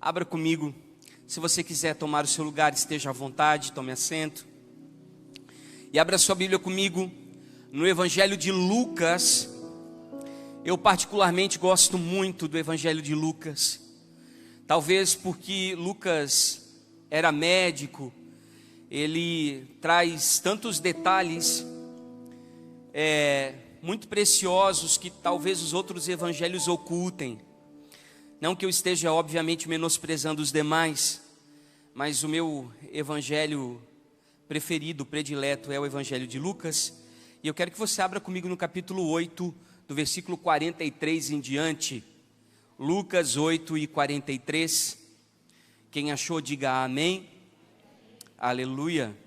Abra comigo. Se você quiser tomar o seu lugar, esteja à vontade, tome assento. E abra sua Bíblia comigo no Evangelho de Lucas. Eu particularmente gosto muito do Evangelho de Lucas. Talvez porque Lucas era médico, ele traz tantos detalhes muito preciosos que talvez os outros evangelhos ocultem. Não que eu esteja obviamente menosprezando os demais, mas o meu evangelho preferido, predileto, é o Evangelho de Lucas. E eu quero que você abra comigo no capítulo 8, do versículo 43 em diante. Lucas 8 e 43. Quem achou, diga amém. Aleluia.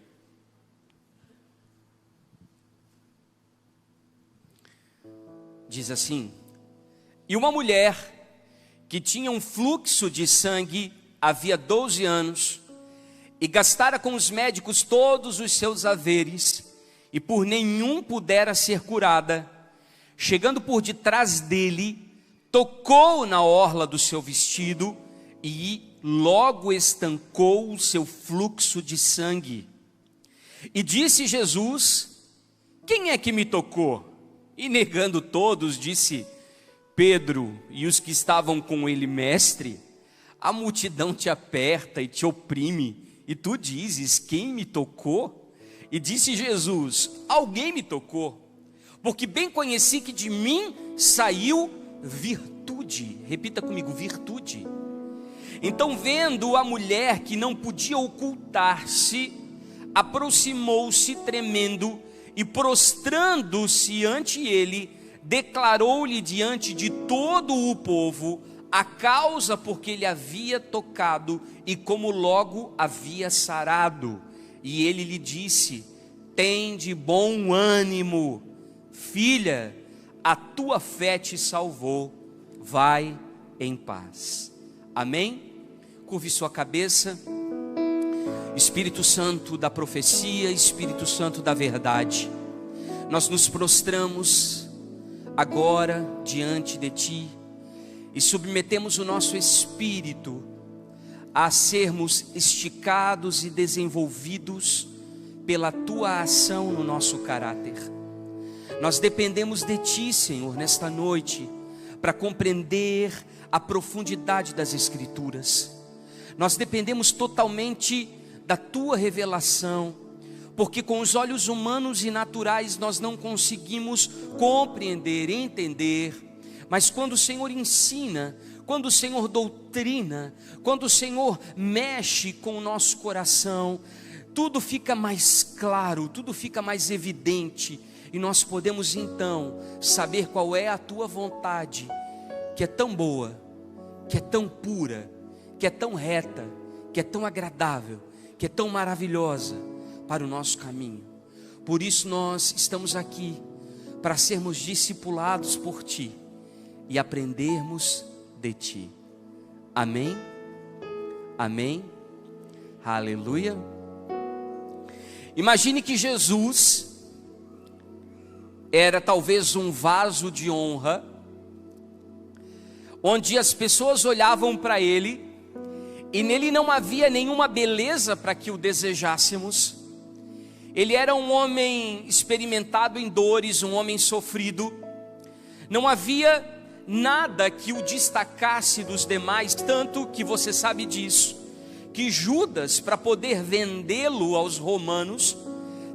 Diz assim: E uma mulher que tinha um fluxo de sangue havia 12 anos, e gastara com os médicos todos os seus haveres, e por nenhum pudera ser curada, chegando por detrás dele, tocou na orla do seu vestido, e logo estancou o seu fluxo de sangue. E disse Jesus: Quem é que me tocou? E negando todos, disse Pedro e os que estavam com ele: Mestre, a multidão te aperta e te oprime, e tu dizes: Quem me tocou? E disse Jesus: Alguém me tocou, porque bem conheci que de mim saiu virtude. Repita comigo: virtude. Então, vendo a mulher que não podia ocultar-se, aproximou-se tremendo e, prostrando-se ante ele, declarou-lhe diante de todo o povo a causa por que ele havia tocado e como logo havia sarado. E ele lhe disse: Tende bom ânimo, filha, a tua fé te salvou, vai em paz. Amém? Curve sua cabeça. Espírito Santo da profecia, Espírito Santo da verdade, nós nos prostramos agora diante de Ti e submetemos o nosso espírito a sermos esticados e desenvolvidos pela Tua ação no nosso caráter. Nós dependemos de Ti, Senhor, nesta noite, para compreender a profundidade das Escrituras. Nós dependemos totalmente da Tua revelação, porque com os olhos humanos e naturais nós não conseguimos compreender, entender, mas quando o Senhor ensina, quando o Senhor doutrina, quando o Senhor mexe com o nosso coração, tudo fica mais claro, tudo fica mais evidente, e nós podemos então saber qual é a Tua vontade, que é tão boa, que é tão pura, que é tão reta, que é tão agradável, que é tão maravilhosa para o nosso caminho. Por isso nós estamos aqui, para sermos discipulados por Ti e aprendermos de Ti. Amém? Amém? Aleluia. Imagine que Jesus era talvez um vaso de honra, onde as pessoas olhavam para Ele, e nele não havia nenhuma beleza para que o desejássemos. Ele era um homem experimentado em dores, um homem sofrido. Não havia nada que o destacasse dos demais, tanto que você sabe disso, que Judas, para poder vendê-lo aos romanos,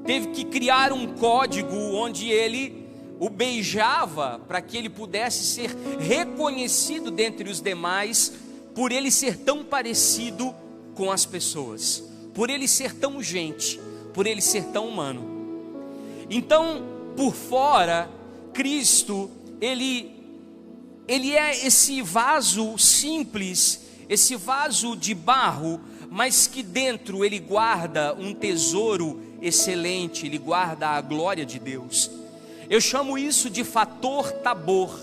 teve que criar um código onde ele o beijava, para que ele pudesse ser reconhecido dentre os demais, por ele ser tão parecido com as pessoas, por ele ser tão gente, por ele ser tão humano. Então, por fora, Cristo, ele é esse vaso simples, esse vaso de barro, mas que dentro ele guarda um tesouro excelente, ele guarda a glória de Deus. Eu chamo isso de fator Tabor,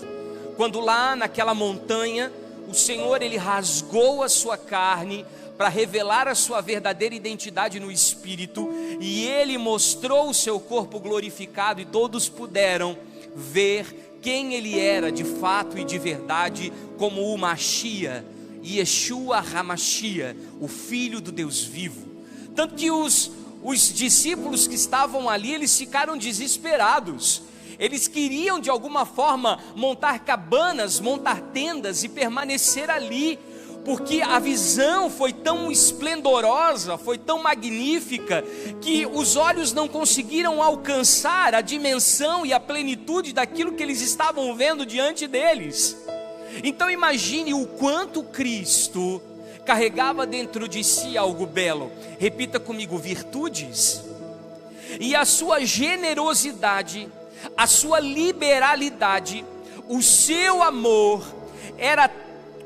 quando lá naquela montanha, o Senhor, Ele rasgou a sua carne para revelar a sua verdadeira identidade no Espírito, e Ele mostrou o seu corpo glorificado, e todos puderam ver quem Ele era de fato e de verdade, como o Machia, Yeshua HaMashiach, o Filho do Deus vivo. Tanto que os discípulos que estavam ali, eles ficaram desesperados. Eles queriam de alguma forma montar cabanas, montar tendas e permanecer ali, porque a visão foi tão esplendorosa, foi tão magnífica, que os olhos não conseguiram alcançar a dimensão e a plenitude daquilo que eles estavam vendo diante deles. Então imagine o quanto Cristo carregava dentro de si algo belo. Repita comigo: virtudes. E a sua generosidade, a sua liberalidade, o seu amor era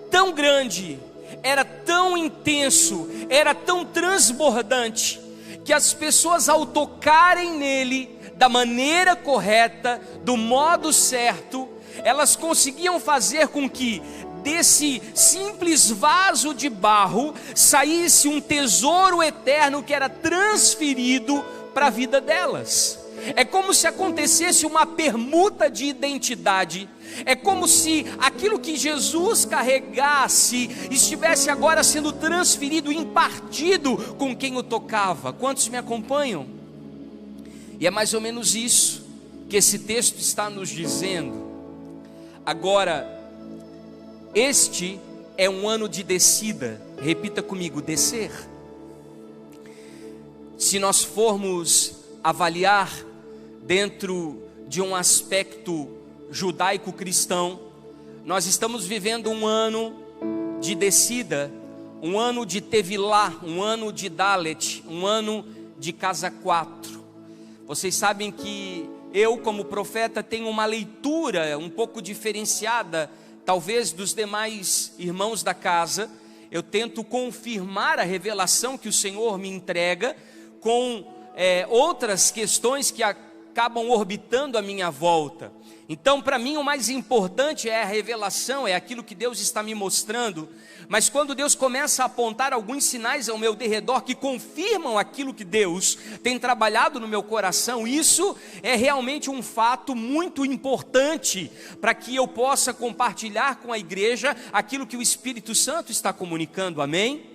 tão grande, era tão intenso, era tão transbordante, que as pessoas, ao tocarem nele da maneira correta, do modo certo, elas conseguiam fazer com que desse simples vaso de barro saísse um tesouro eterno que era transferido para a vida delas. É como se acontecesse uma permuta de identidade. É como se aquilo que Jesus carregasse estivesse agora sendo transferido, impartido com quem o tocava. Quantos me acompanham? E é mais ou menos isso que esse texto está nos dizendo. Agora, este é um ano de descida. Repita comigo: descer. Se nós formos avaliar dentro de um aspecto judaico-cristão, nós estamos vivendo um ano de descida, um ano de Tevilá, um ano de Dalet, um ano de casa 4. Vocês sabem que eu, como profeta, tenho uma leitura um pouco diferenciada, talvez dos demais irmãos da casa. Eu tento confirmar a revelação que o Senhor me entrega com outras questões que acabam orbitando a minha volta. Então, para mim, o mais importante é a revelação, é aquilo que Deus está me mostrando. Mas quando Deus começa a apontar alguns sinais ao meu derredor que confirmam aquilo que Deus tem trabalhado no meu coração, isso é realmente um fato muito importante para que eu possa compartilhar com a igreja aquilo que o Espírito Santo está comunicando, amém?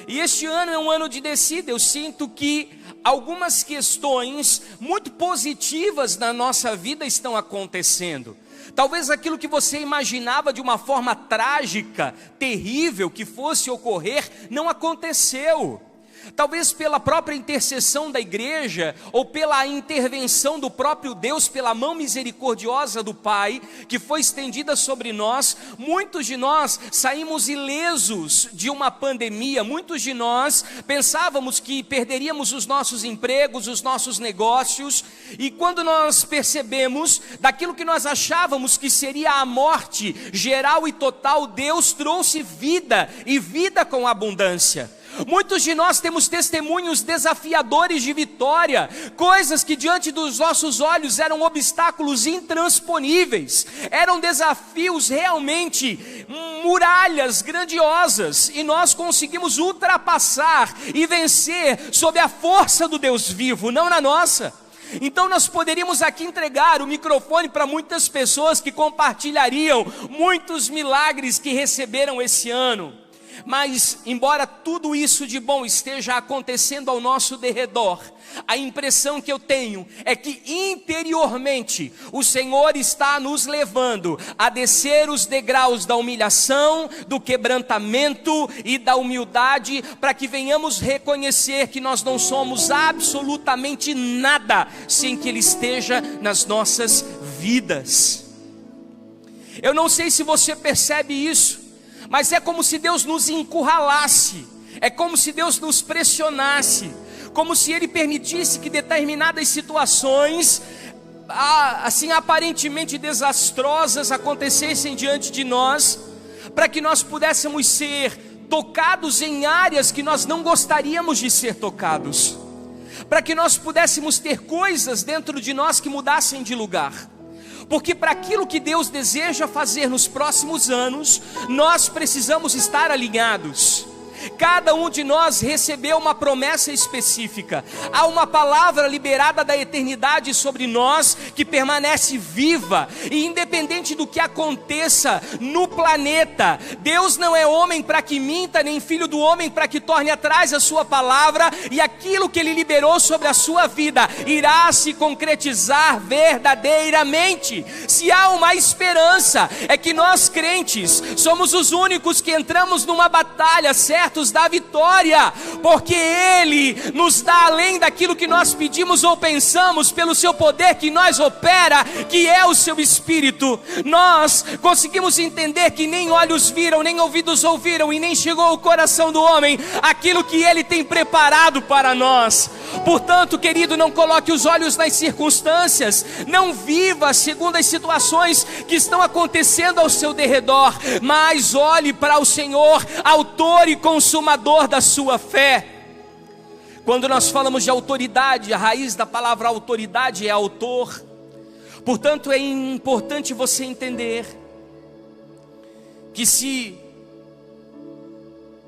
E este ano é um ano de descida. Eu sinto que algumas questões muito positivas na nossa vida estão acontecendo. Talvez aquilo que você imaginava de uma forma trágica, terrível, que fosse ocorrer, não aconteceu. Talvez pela própria intercessão da igreja, ou pela intervenção do próprio Deus, pela mão misericordiosa do Pai, que foi estendida sobre nós, muitos de nós saímos ilesos de uma pandemia. Muitos de nós pensávamos que perderíamos os nossos empregos, os nossos negócios, e quando nós percebemos daquilo que nós achávamos que seria a morte geral e total, Deus trouxe vida, e vida com abundância. Muitos de nós temos testemunhos desafiadores de vitória, coisas que diante dos nossos olhos eram obstáculos intransponíveis, eram desafios realmente, muralhas grandiosas, e nós conseguimos ultrapassar e vencer sob a força do Deus vivo, não na nossa. Então nós poderíamos aqui entregar o microfone para muitas pessoas que compartilhariam muitos milagres que receberam esse ano. Mas, embora tudo isso de bom esteja acontecendo ao nosso derredor, a impressão que eu tenho é que interiormente o Senhor está nos levando a descer os degraus da humilhação, do quebrantamento e da humildade, para que venhamos reconhecer que nós não somos absolutamente nada sem que Ele esteja nas nossas vidas. Eu não sei se você percebe isso, mas é como se Deus nos encurralasse, é como se Deus nos pressionasse, como se Ele permitisse que determinadas situações, assim aparentemente desastrosas, acontecessem diante de nós, para que nós pudéssemos ser tocados em áreas que nós não gostaríamos de ser tocados, para que nós pudéssemos ter coisas dentro de nós que mudassem de lugar. Porque para aquilo que Deus deseja fazer nos próximos anos, nós precisamos estar alinhados. Cada um de nós recebeu uma promessa específica. Há uma palavra liberada da eternidade sobre nós que permanece viva, e independente do que aconteça no planeta, Deus não é homem para que minta, nem filho do homem para que torne atrás a sua palavra, e aquilo que Ele liberou sobre a sua vida irá se concretizar verdadeiramente. Se há uma esperança, é que nós crentes somos os únicos que entramos numa batalha certos da vitória, porque Ele nos dá além daquilo que nós pedimos ou pensamos, pelo seu poder que nós opera, que é o seu Espírito. Nós conseguimos entender que nem olhos viram, nem ouvidos ouviram, e nem chegou ao coração do homem aquilo que Ele tem preparado para nós. Portanto, querido, não coloque os olhos nas circunstâncias, não viva segundo as situações que estão acontecendo ao seu derredor, mas olhe para o Senhor, autor e consumador da sua fé. Quando nós falamos de autoridade, a raiz da palavra autoridade é autor. Portanto, é importante você entender que se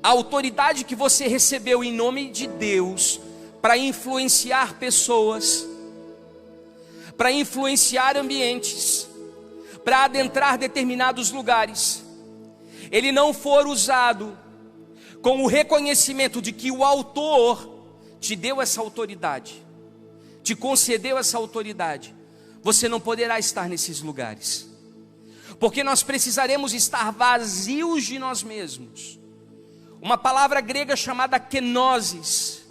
a autoridade que você recebeu em nome de Deus para influenciar pessoas, para influenciar ambientes, para adentrar determinados lugares, ele não for usado com o reconhecimento de que o autor te deu essa autoridade, te concedeu essa autoridade, você não poderá estar nesses lugares, porque nós precisaremos estar vazios de nós mesmos. Uma palavra grega chamada kenosis.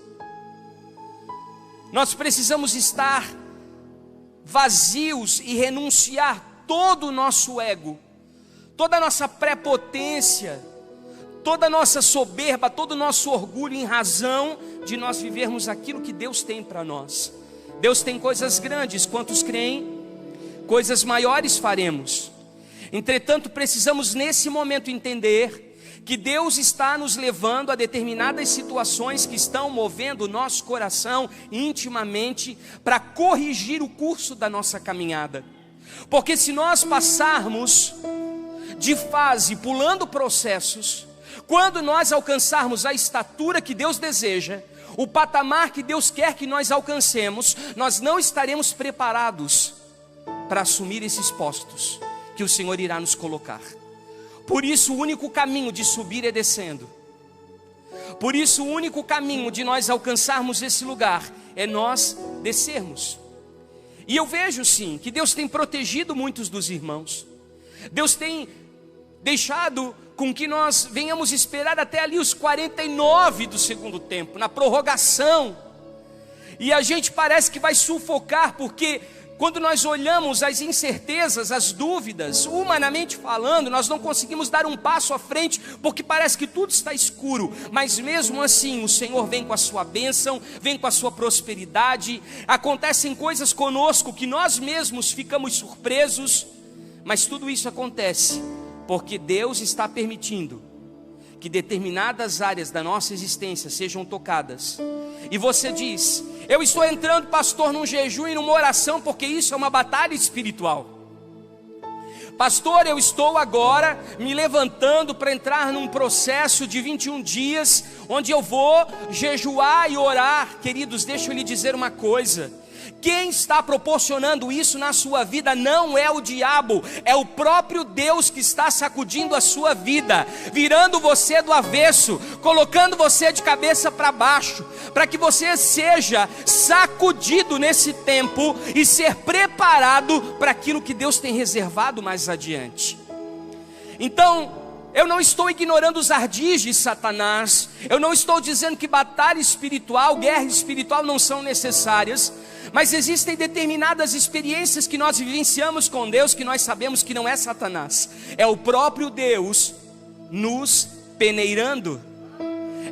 Nós precisamos estar vazios e renunciar todo o nosso ego, toda a nossa prepotência, toda a nossa soberba, todo o nosso orgulho, em razão de nós vivermos aquilo que Deus tem para nós. Deus tem coisas grandes, quantos creem? Coisas maiores faremos. Entretanto, precisamos nesse momento entender que Deus está nos levando a determinadas situações que estão movendo o nosso coração intimamente para corrigir o curso da nossa caminhada. Porque se nós passarmos de fase, pulando processos, quando nós alcançarmos a estatura que Deus deseja, o patamar que Deus quer que nós alcancemos, nós não estaremos preparados para assumir esses postos que o Senhor irá nos colocar. Por isso o único caminho de subir é descendo. Por isso o único caminho de nós alcançarmos esse lugar é nós descermos. E eu vejo sim que Deus tem protegido muitos dos irmãos. Deus tem deixado com que nós venhamos esperar até ali os 49 do segundo tempo, na prorrogação. E a gente parece que vai sufocar, porque quando nós olhamos as incertezas, as dúvidas, humanamente falando, nós não conseguimos dar um passo à frente, porque parece que tudo está escuro. Mas mesmo assim, o Senhor vem com a sua bênção, vem com a sua prosperidade. Acontecem coisas conosco que nós mesmos ficamos surpresos, mas tudo isso acontece porque Deus está permitindo que determinadas áreas da nossa existência sejam tocadas. E você diz: eu estou entrando, pastor, num jejum e numa oração, porque isso é uma batalha espiritual. Pastor, eu estou agora me levantando para entrar num processo de 21 dias, onde eu vou jejuar e orar. Queridos, deixa eu lhe dizer uma coisa: quem está proporcionando isso na sua vida não é o diabo, é o próprio Deus que está sacudindo a sua vida, virando você do avesso, colocando você de cabeça para baixo, para que você seja sacudido nesse tempo e ser preparado para aquilo que Deus tem reservado mais adiante. Então, eu não estou ignorando os ardis de Satanás, eu não estou dizendo que batalha espiritual, guerra espiritual não são necessárias, mas existem determinadas experiências que nós vivenciamos com Deus, que nós sabemos que não é Satanás, é o próprio Deus nos peneirando,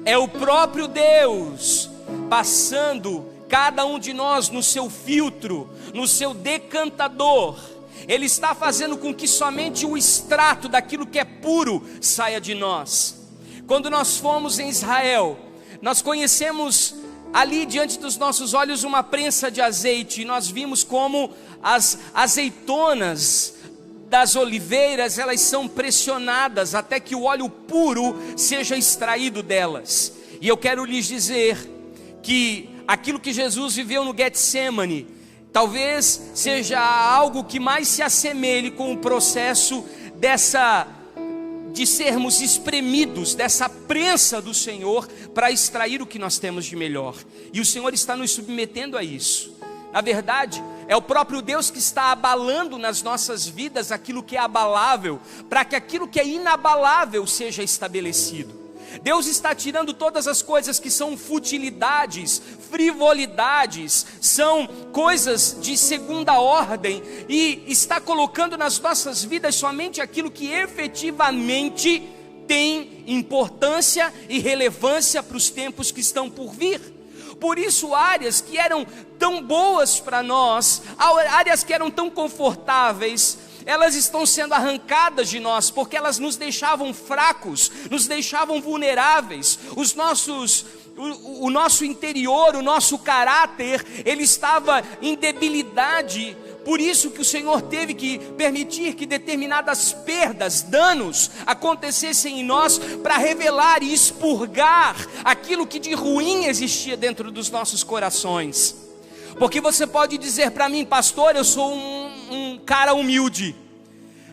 é o próprio Deus passando cada um de nós no seu filtro, no seu decantador. Ele está fazendo com que somente o extrato daquilo que é puro saia de nós. Quando nós fomos em Israel, nós conhecemos ali diante dos nossos olhos uma prensa de azeite, e nós vimos como as azeitonas das oliveiras, elas são pressionadas até que o óleo puro seja extraído delas. E eu quero lhes dizer que aquilo que Jesus viveu no Getsemane, talvez seja algo que mais se assemelhe com o processo de sermos espremidos, dessa prensa do Senhor, para extrair o que nós temos de melhor. E o Senhor está nos submetendo a isso. Na verdade, é o próprio Deus que está abalando nas nossas vidas aquilo que é abalável, para que aquilo que é inabalável seja estabelecido. Deus está tirando todas as coisas que são futilidades, frivolidades, são coisas de segunda ordem, e está colocando nas nossas vidas somente aquilo que efetivamente tem importância e relevância para os tempos que estão por vir. Por isso, áreas que eram tão boas para nós, áreas que eram tão confortáveis, elas estão sendo arrancadas de nós, porque elas nos deixavam fracos, nos deixavam vulneráveis. O nosso interior, o nosso caráter, ele estava em debilidade. Por isso que o Senhor teve que permitir que determinadas perdas, danos acontecessem em nós, para revelar e expurgar aquilo que de ruim existia dentro dos nossos corações. Porque você pode dizer para mim: pastor, eu sou um cara humilde.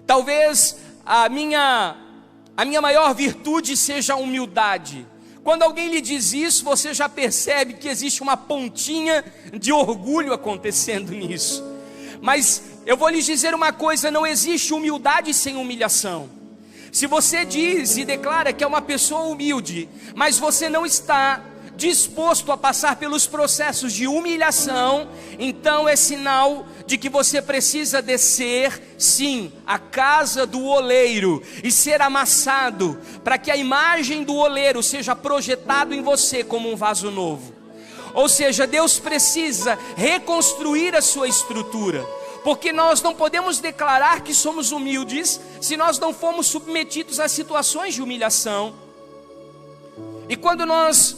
Talvez a minha maior virtude seja a humildade. Quando alguém lhe diz isso, você já percebe que existe uma pontinha de orgulho acontecendo nisso. Mas eu vou lhes dizer uma coisa: não existe humildade sem humilhação. Se você diz e declara que é uma pessoa humilde, mas você não está disposto a passar pelos processos de humilhação, então é sinal de que você precisa descer, sim, à casa do oleiro e ser amassado, para que a imagem do oleiro seja projetada em você como um vaso novo. Ou seja, Deus precisa reconstruir a sua estrutura, porque nós não podemos declarar que somos humildes se nós não formos submetidos a situações de humilhação. E quando nós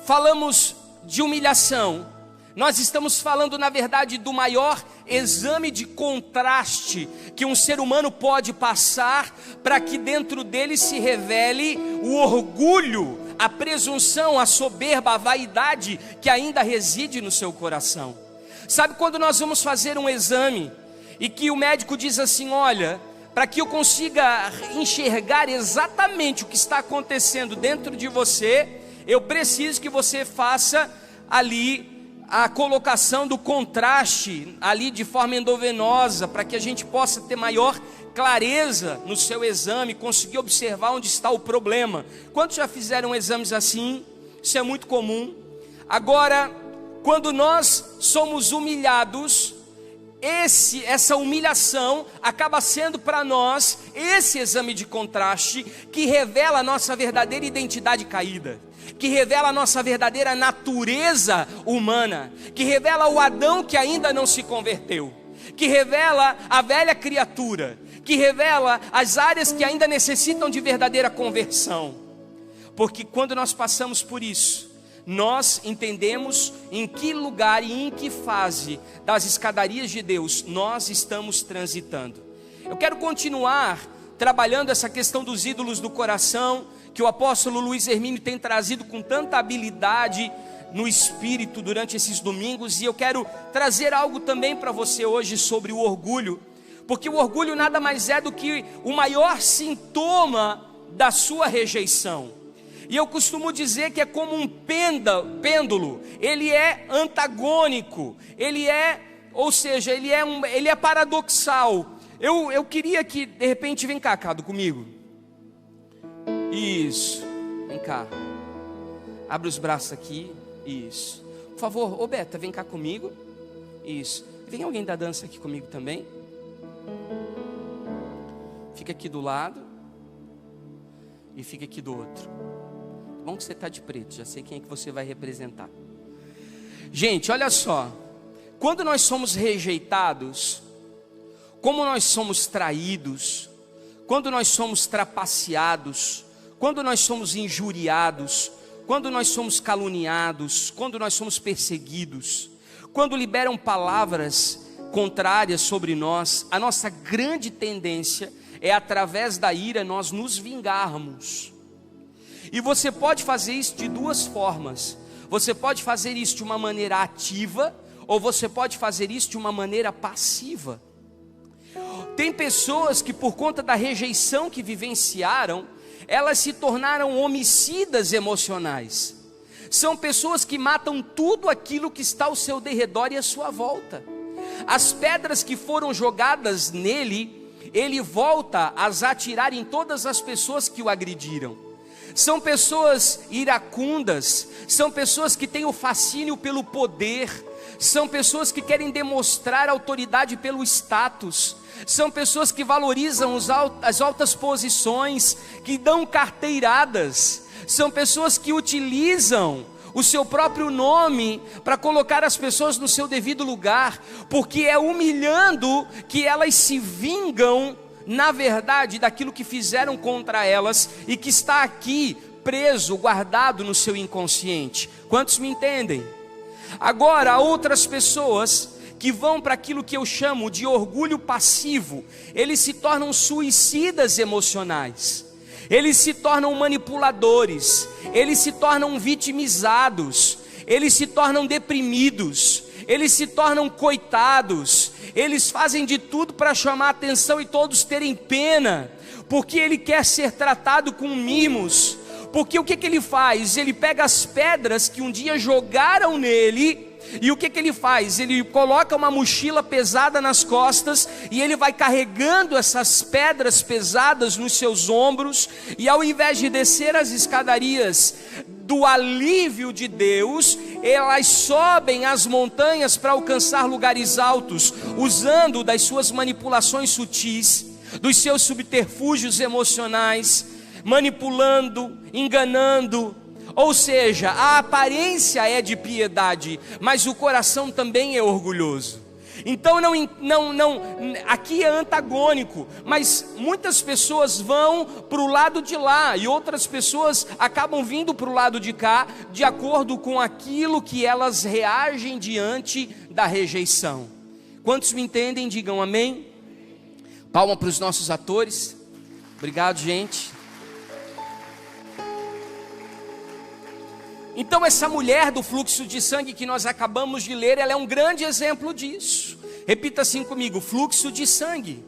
falamos de humilhação, nós estamos falando, na verdade, do maior exame de contraste que um ser humano pode passar, para que dentro dele se revele o orgulho, a presunção, a soberba, a vaidade que ainda reside no seu coração. Sabe quando nós vamos fazer um exame e que o médico diz assim: olha, para que eu consiga enxergar exatamente o que está acontecendo dentro de você, eu preciso que você faça ali a colocação do contraste ali de forma endovenosa, para que a gente possa ter maior clareza no seu exame, conseguir observar onde está o problema. Quantos já fizeram exames assim? Isso é muito comum. Agora, quando nós somos humilhados, essa humilhação acaba sendo para nós esse exame de contraste que revela a nossa verdadeira identidade caída, que revela a nossa verdadeira natureza humana, que revela o Adão que ainda não se converteu, que revela a velha criatura, que revela as áreas que ainda necessitam de verdadeira conversão. Porque quando nós passamos por isso, nós entendemos em que lugar e em que fase das escadarias de Deus nós estamos transitando. Eu quero continuar trabalhando essa questão dos ídolos do coração, que o apóstolo Luiz Hermínio tem trazido com tanta habilidade no Espírito durante esses domingos, e eu quero trazer algo também para você hoje sobre o orgulho, porque o orgulho nada mais é do que o maior sintoma da sua rejeição. E eu costumo dizer que é como um pêndulo, ele é antagônico, ele é paradoxal. Eu queria que, de repente, vem cá, Cado, comigo. Isso, vem cá. Abre os braços aqui, isso. Por favor, ô Beta, vem cá comigo. Isso. Vem alguém da dança aqui comigo também. Fica aqui do lado e fica aqui do outro. Bom que você está de preto, já sei quem é que você vai representar. Gente, olha só. Quando nós somos rejeitados, como nós somos traídos, quando nós somos trapaceados, quando nós somos injuriados, quando nós somos caluniados, quando nós somos perseguidos, quando liberam palavras contrária sobre nós, a nossa grande tendência é, através da ira, nós nos vingarmos. E você pode fazer isso de duas formas. Você pode fazer isso de uma maneira ativa, ou você pode fazer isso de uma maneira passiva. Tem pessoas que, por conta da rejeição que vivenciaram, elas se tornaram homicidas emocionais. São pessoas que matam tudo aquilo que está ao seu derredor e à sua volta. As pedras que foram jogadas nele, ele volta a as atirar em todas as pessoas que o agrediram. São pessoas iracundas, são pessoas que têm o fascínio pelo poder, são pessoas que querem demonstrar autoridade pelo status, são pessoas que valorizam as altas posições, que dão carteiradas, são pessoas que utilizam o seu próprio nome para colocar as pessoas no seu devido lugar, porque é humilhando que elas se vingam, na verdade, daquilo que fizeram contra elas e que está aqui preso, guardado no seu inconsciente. Quantos me entendem? Agora, há outras pessoas que vão para aquilo que eu chamo de orgulho passivo. Eles se tornam suicidas emocionais, eles se tornam manipuladores, eles se tornam vitimizados, eles se tornam deprimidos, eles se tornam coitados, eles fazem de tudo para chamar a atenção e todos terem pena, porque ele quer ser tratado com mimos. Porque o que ele faz? Ele pega as pedras que um dia jogaram nele, e o que ele faz? Ele coloca uma mochila pesada nas costas, e ele vai carregando essas pedras pesadas nos seus ombros, e ao invés de descer as escadarias do alívio de Deus, elas sobem as montanhas para alcançar lugares altos, usando das suas manipulações sutis, dos seus subterfúgios emocionais, manipulando, enganando. Ou seja, a aparência é de piedade, mas o coração também é orgulhoso. Então aqui é antagônico, mas muitas pessoas vão para o lado de lá e outras pessoas acabam vindo para o lado de cá, de acordo com aquilo que elas reagem diante da rejeição. Quantos me entendem? Digam amém. Palma para os nossos atores. Obrigado, gente. Então essa mulher do fluxo de sangue que nós acabamos de ler, ela é um grande exemplo disso. Repita assim comigo: fluxo de sangue.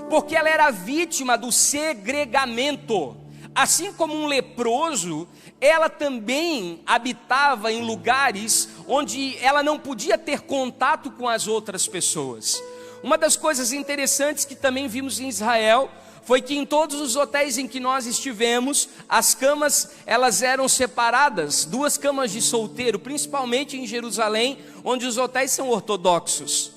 Porque ela era vítima do segregamento. Assim como um leproso, ela também habitava em lugares onde ela não podia ter contato com as outras pessoas. Uma das coisas interessantes que também vimos em Israel foi que em todos os hotéis em que nós estivemos, as camas elas eram separadas, 2 camas de solteiro, principalmente em Jerusalém, onde os hotéis são ortodoxos.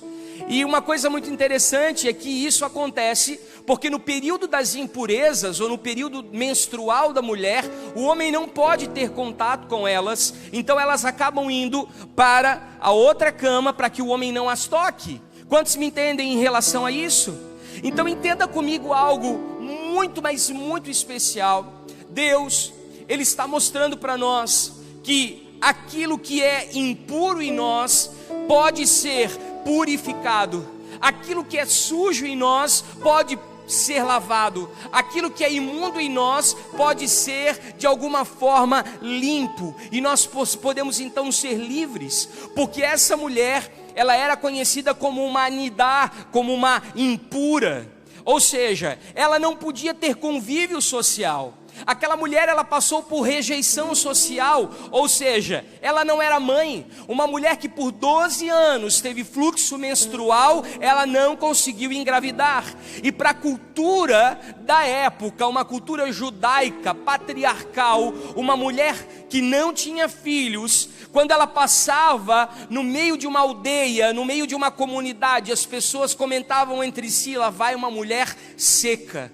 E uma coisa muito interessante é que isso acontece porque no período das impurezas, ou no período menstrual da mulher, o homem não pode ter contato com elas, então elas acabam indo para a outra cama para que o homem não as toque. Quantos me entendem em relação a isso? Então entenda comigo algo muito, mas muito especial. Deus, Ele está mostrando para nós que aquilo que é impuro em nós pode ser purificado, aquilo que é sujo em nós pode ser lavado, aquilo que é imundo em nós pode ser de alguma forma limpo, e nós podemos então ser livres, porque essa mulher, ela era conhecida como uma anidá, como uma impura, ou seja, ela não podia ter convívio social. Aquela mulher, ela passou por rejeição social, ou seja, ela não era mãe. Uma mulher que por 12 anos teve fluxo menstrual, ela não conseguiu engravidar. E para a cultura da época, uma cultura judaica, patriarcal, uma mulher que não tinha filhos, quando ela passava no meio de uma aldeia, no meio de uma comunidade, as pessoas comentavam entre si: lá vai uma mulher seca,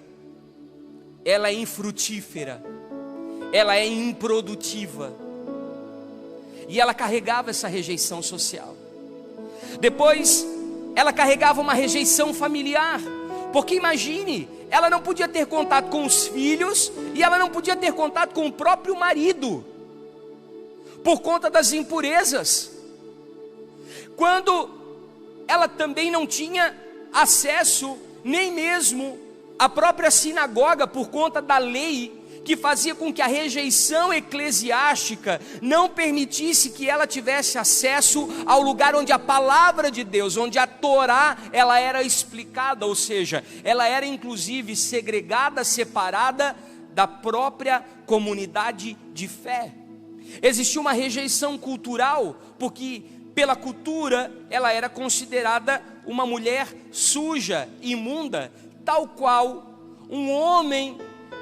ela é infrutífera, ela é improdutiva. E ela carregava essa rejeição social. Depois, ela carregava uma rejeição familiar, porque imagine, ela não podia ter contato com os filhos, e ela não podia ter contato com o próprio marido, por conta das impurezas. Quando ela também não tinha acesso nem mesmo à própria sinagoga, por conta da lei que fazia com que a rejeição eclesiástica não permitisse que ela tivesse acesso ao lugar onde a palavra de Deus, onde a Torá, ela era explicada, ou seja, ela era inclusive segregada, separada da própria comunidade de fé. Existia uma rejeição cultural, porque pela cultura ela era considerada uma mulher suja, imunda, tal qual um homem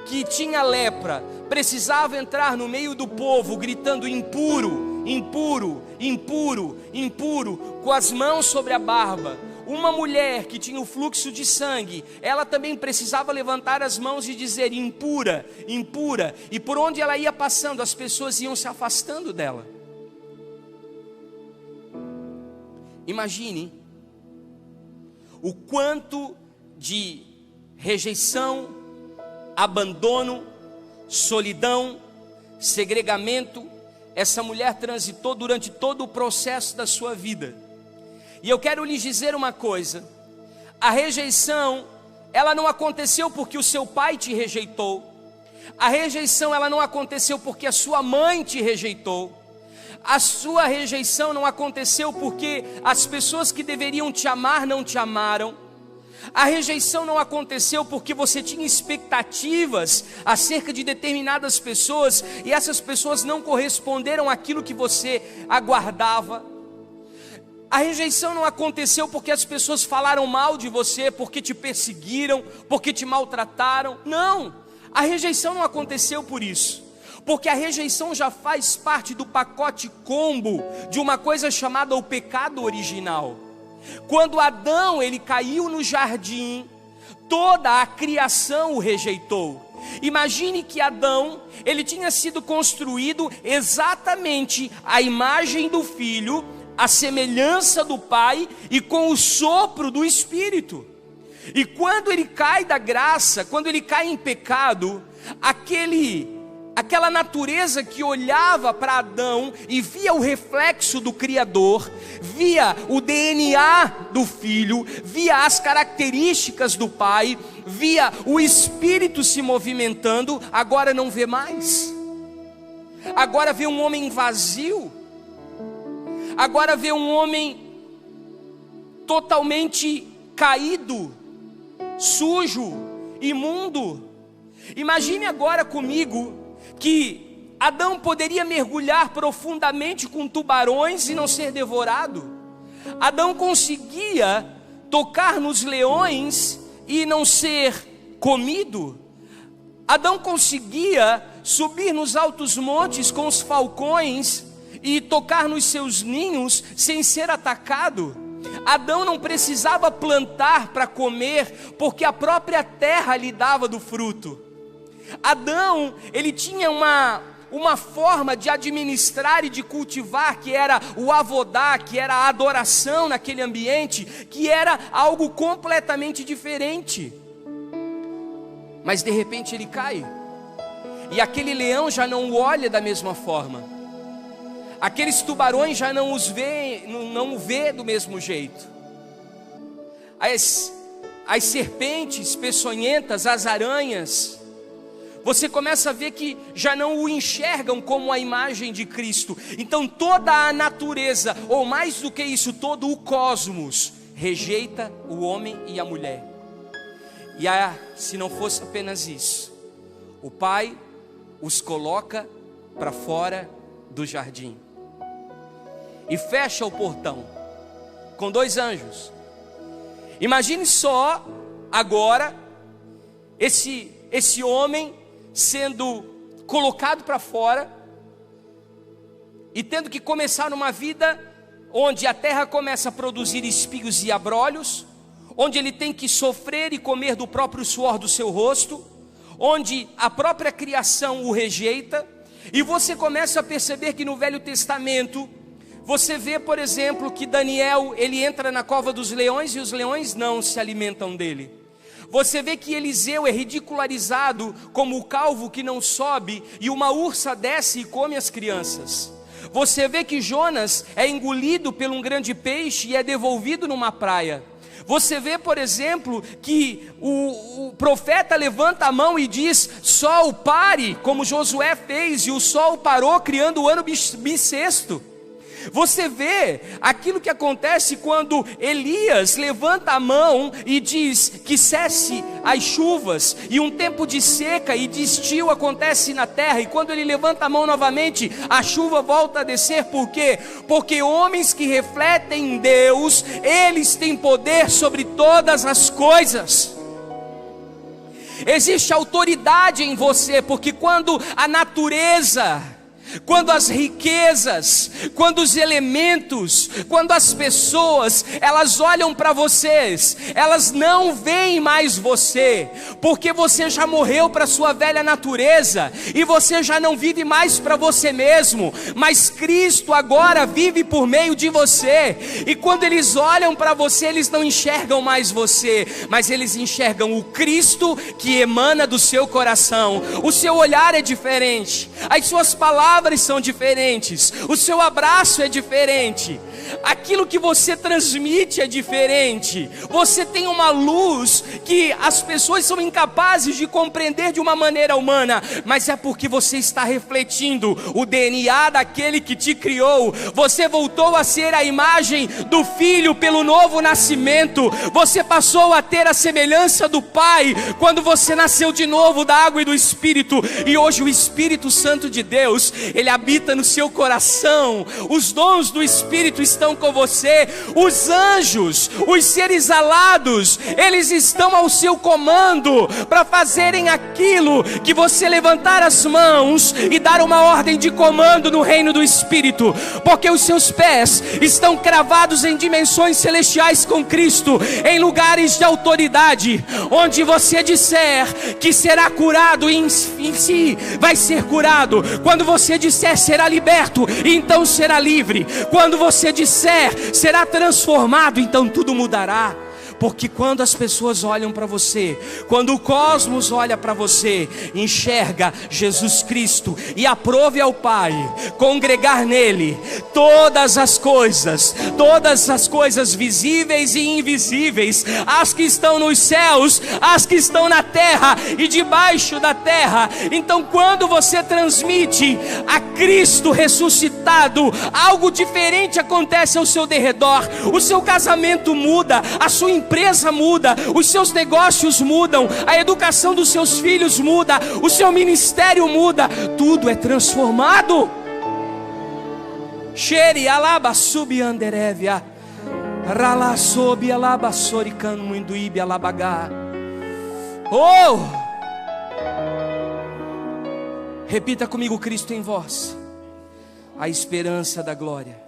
que tinha lepra precisava entrar no meio do povo gritando impuro, impuro, impuro, impuro, com as mãos sobre a barba. Uma mulher que tinha o fluxo de sangue, ela também precisava levantar as mãos e dizer impura, impura, e por onde ela ia passando, as pessoas iam se afastando dela. Imagine o quanto de rejeição, abandono, solidão, segregamento essa mulher transitou durante todo o processo da sua vida. E eu quero lhes dizer uma coisa: a rejeição, ela não aconteceu porque o seu pai te rejeitou. A rejeição, ela não aconteceu porque a sua mãe te rejeitou. A sua rejeição não aconteceu porque as pessoas que deveriam te amar não te amaram. A rejeição não aconteceu porque você tinha expectativas acerca de determinadas pessoas e essas pessoas não corresponderam àquilo que você aguardava. A rejeição não aconteceu porque as pessoas falaram mal de você, porque te perseguiram, porque te maltrataram. Não, a rejeição não aconteceu por isso, porque a rejeição já faz parte do pacote combo de uma coisa chamada o pecado original. Quando Adão ele caiu no jardim, toda a criação o rejeitou. Imagine que Adão, ele tinha sido construído exatamente à imagem do filho, à semelhança do pai e com o sopro do Espírito. E quando ele cai da graça, quando ele cai em pecado, aquela natureza que olhava para Adão e via o reflexo do Criador, via o DNA do filho, via as características do pai, via o Espírito se movimentando, agora não vê mais. Agora vê um homem vazio. Agora vê um homem totalmente caído, sujo, imundo. Imagine agora comigo que Adão poderia mergulhar profundamente com tubarões e não ser devorado. Adão conseguia tocar nos leões e não ser comido. Adão conseguia subir nos altos montes com os falcões e tocar nos seus ninhos sem ser atacado. Adão não precisava plantar para comer, porque a própria terra lhe dava do fruto. Adão, ele tinha uma forma de administrar e de cultivar, que era o avodá, que era a adoração naquele ambiente, que era algo completamente diferente. Mas de repente ele cai, e aquele leão já não o olha da mesma forma. Aqueles tubarões já não o vê do mesmo jeito. As serpentes peçonhentas, as aranhas, você começa a ver que já não o enxergam como a imagem de Cristo. Então toda a natureza, ou mais do que isso, todo o cosmos, rejeita o homem e a mulher. E se não fosse apenas isso, o Pai os coloca para fora do jardim e fecha o portão com 2 anjos. Imagine só agora esse homem sendo colocado para fora e tendo que começar uma vida onde a terra começa a produzir espinhos e abrolhos, onde ele tem que sofrer e comer do próprio suor do seu rosto, onde a própria criação o rejeita. E você começa a perceber que no Velho Testamento você vê, por exemplo, que Daniel, ele entra na cova dos leões e os leões não se alimentam dele. Você vê que Eliseu é ridicularizado como o calvo que não sobe, e uma ursa desce e come as crianças. Você vê que Jonas é engolido por um grande peixe e é devolvido numa praia. Você vê, por exemplo, que o profeta levanta a mão e diz: sol pare, como Josué fez, e o sol parou, criando o ano bissexto. Você vê aquilo que acontece quando Elias levanta a mão e diz que cesse as chuvas, e um tempo de seca e de estio acontece na terra, e quando ele levanta a mão novamente, a chuva volta a descer. Por quê? Porque homens que refletem Deus, eles têm poder sobre todas as coisas. Existe autoridade em você, porque quando a natureza, quando as riquezas, quando os elementos, quando as pessoas, elas olham para vocês, elas não veem mais você, porque você já morreu para a sua velha natureza, e você já não vive mais para você mesmo, mas Cristo agora vive por meio de você. E quando eles olham para você, eles não enxergam mais você, mas eles enxergam o Cristo que emana do seu coração. O seu olhar é diferente, as suas palavras são diferentes, o seu abraço é diferente, aquilo que você transmite é diferente. Você tem uma luz que as pessoas são incapazes de compreender de uma maneira humana, mas é porque você está refletindo o DNA daquele que te criou. Você voltou a ser a imagem do Filho pelo novo nascimento. Você passou a ter a semelhança do Pai quando você nasceu de novo da água e do Espírito. E hoje o Espírito Santo de Deus, ele habita no seu coração. Os dons do Espírito estão com você. Os anjos, os seres alados, eles estão ao seu comando para fazerem aquilo que você levantar as mãos e dar uma ordem de comando no reino do Espírito, porque os seus pés estão cravados em dimensões celestiais com Cristo, em lugares de autoridade. Onde você disser que será curado, em si vai ser curado. Quando você disser será liberto, então será livre. Quando você disser será transformado, então tudo mudará. Porque quando as pessoas olham para você, quando o cosmos olha para você, enxerga Jesus Cristo, e aprove ao Pai congregar nele todas as coisas visíveis e invisíveis, as que estão nos céus, as que estão na terra e debaixo da terra. Então quando você transmite a Cristo ressuscitado, algo diferente acontece ao seu derredor. O seu casamento muda, a sua empresa muda, os seus negócios mudam, a educação dos seus filhos muda, o seu ministério muda, tudo é transformado. Xeri alaba subi anderevia, rala sobi alaba sorican muinduíbe alabagá. Oh! Repita comigo: Cristo em vós, a esperança da glória.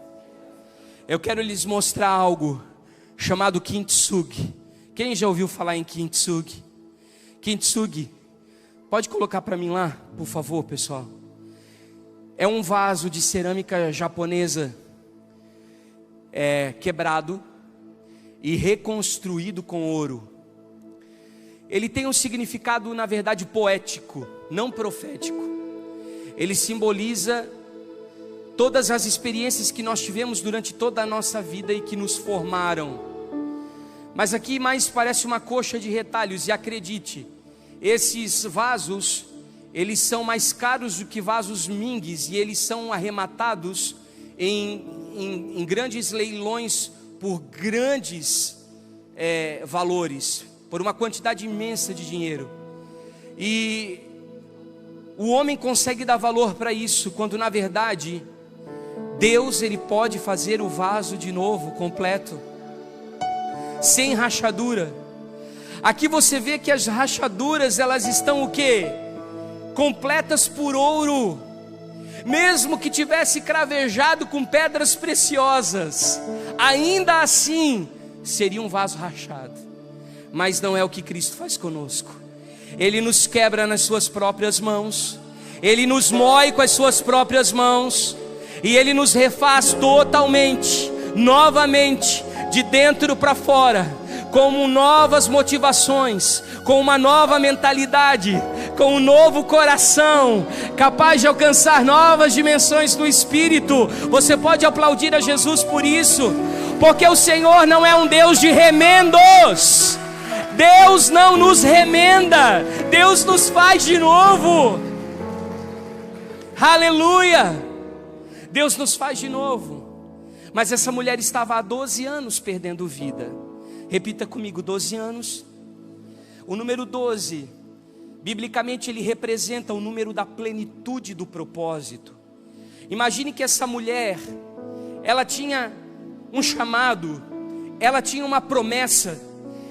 Eu quero lhes mostrar algo chamado Kintsugi. Quem já ouviu falar em Kintsugi? Kintsugi, pode colocar para mim lá, por favor, pessoal. É um vaso de cerâmica japonesa, quebrado e reconstruído com ouro. Ele tem um significado, na verdade, poético, não profético. Ele simboliza todas as experiências que nós tivemos durante toda a nossa vida e que nos formaram. Mas aqui mais parece uma coxa de retalhos. E acredite, esses vasos, eles são mais caros do que vasos mingues, e eles são arrematados em grandes leilões por grandes valores, por uma quantidade imensa de dinheiro. E o homem consegue dar valor para isso, quando na verdade Deus, ele pode fazer o vaso de novo, completo, sem rachadura. Aqui você vê que as rachaduras, elas estão o quê? Completas por ouro. Mesmo que tivesse cravejado com pedras preciosas, ainda assim seria um vaso rachado. Mas não é o que Cristo faz conosco. Ele nos quebra nas suas próprias mãos, ele nos moe com as suas próprias mãos, e ele nos refaz totalmente, novamente, de dentro para fora, com novas motivações, com uma nova mentalidade, com um novo coração, capaz de alcançar novas dimensões do Espírito. Você pode aplaudir a Jesus por isso, porque o Senhor não é um Deus de remendos. Deus não nos remenda, Deus nos faz de novo. Aleluia! Deus nos faz de novo. Mas essa mulher estava há 12 anos perdendo vida. Repita comigo, 12 anos. O número 12, biblicamente ele representa o número da plenitude do propósito. Imagine que essa mulher, ela tinha um chamado, ela tinha uma promessa,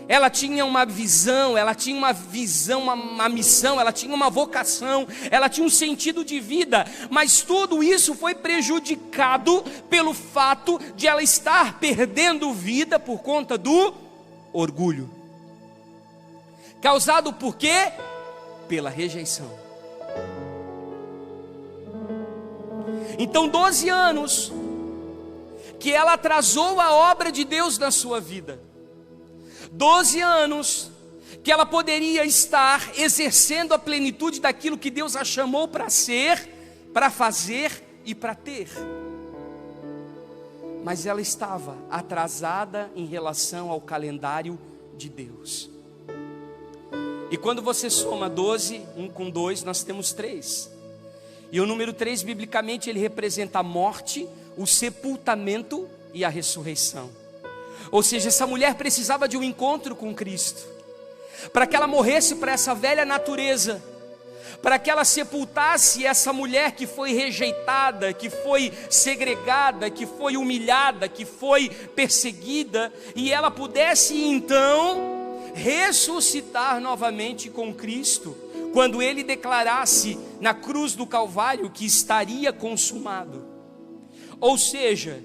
ela tinha uma visão, uma missão, ela tinha uma vocação, ela tinha um sentido de vida, mas tudo isso foi prejudicado pelo fato de ela estar perdendo vida por conta do orgulho. Causado por quê? Pela rejeição. Então 12 anos que ela atrasou a obra de Deus na sua vida. 12 anos que ela poderia estar exercendo a plenitude daquilo que Deus a chamou para ser, para fazer e para ter. Mas ela estava atrasada em relação ao calendário de Deus. E quando você soma 12, 1 com 2, nós temos 3. E o número 3, biblicamente, ele representa a morte, o sepultamento e a ressurreição. Ou seja, essa mulher precisava de um encontro com Cristo, para que ela morresse para essa velha natureza, para que ela sepultasse essa mulher que foi rejeitada, que foi segregada, que foi humilhada, que foi perseguida, e ela pudesse então ressuscitar novamente com Cristo, quando ele declarasse na cruz do Calvário que estaria consumado. Ou seja,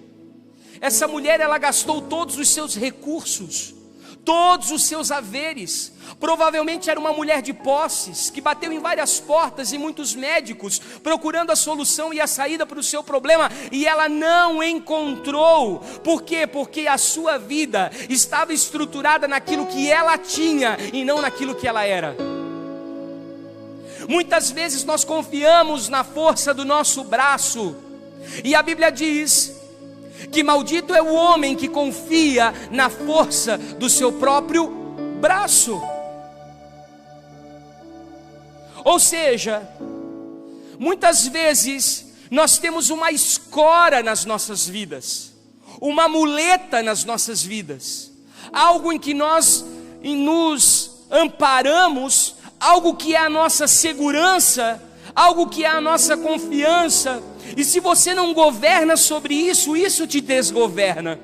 essa mulher, ela gastou todos os seus recursos, todos os seus haveres. Provavelmente era uma mulher de posses, que bateu em várias portas e muitos médicos, procurando a solução e a saída para o seu problema, e ela não encontrou. Por quê? Porque a sua vida estava estruturada naquilo que ela tinha e não naquilo que ela era. Muitas vezes nós confiamos na força do nosso braço, e a Bíblia diz que maldito é o homem que confia na força do seu próprio braço. Ou seja, muitas vezes nós temos uma escora nas nossas vidas, uma muleta nas nossas vidas, algo em que nós nos amparamos, algo que é a nossa segurança, algo que é a nossa confiança. E se você não governa sobre isso, isso te desgoverna.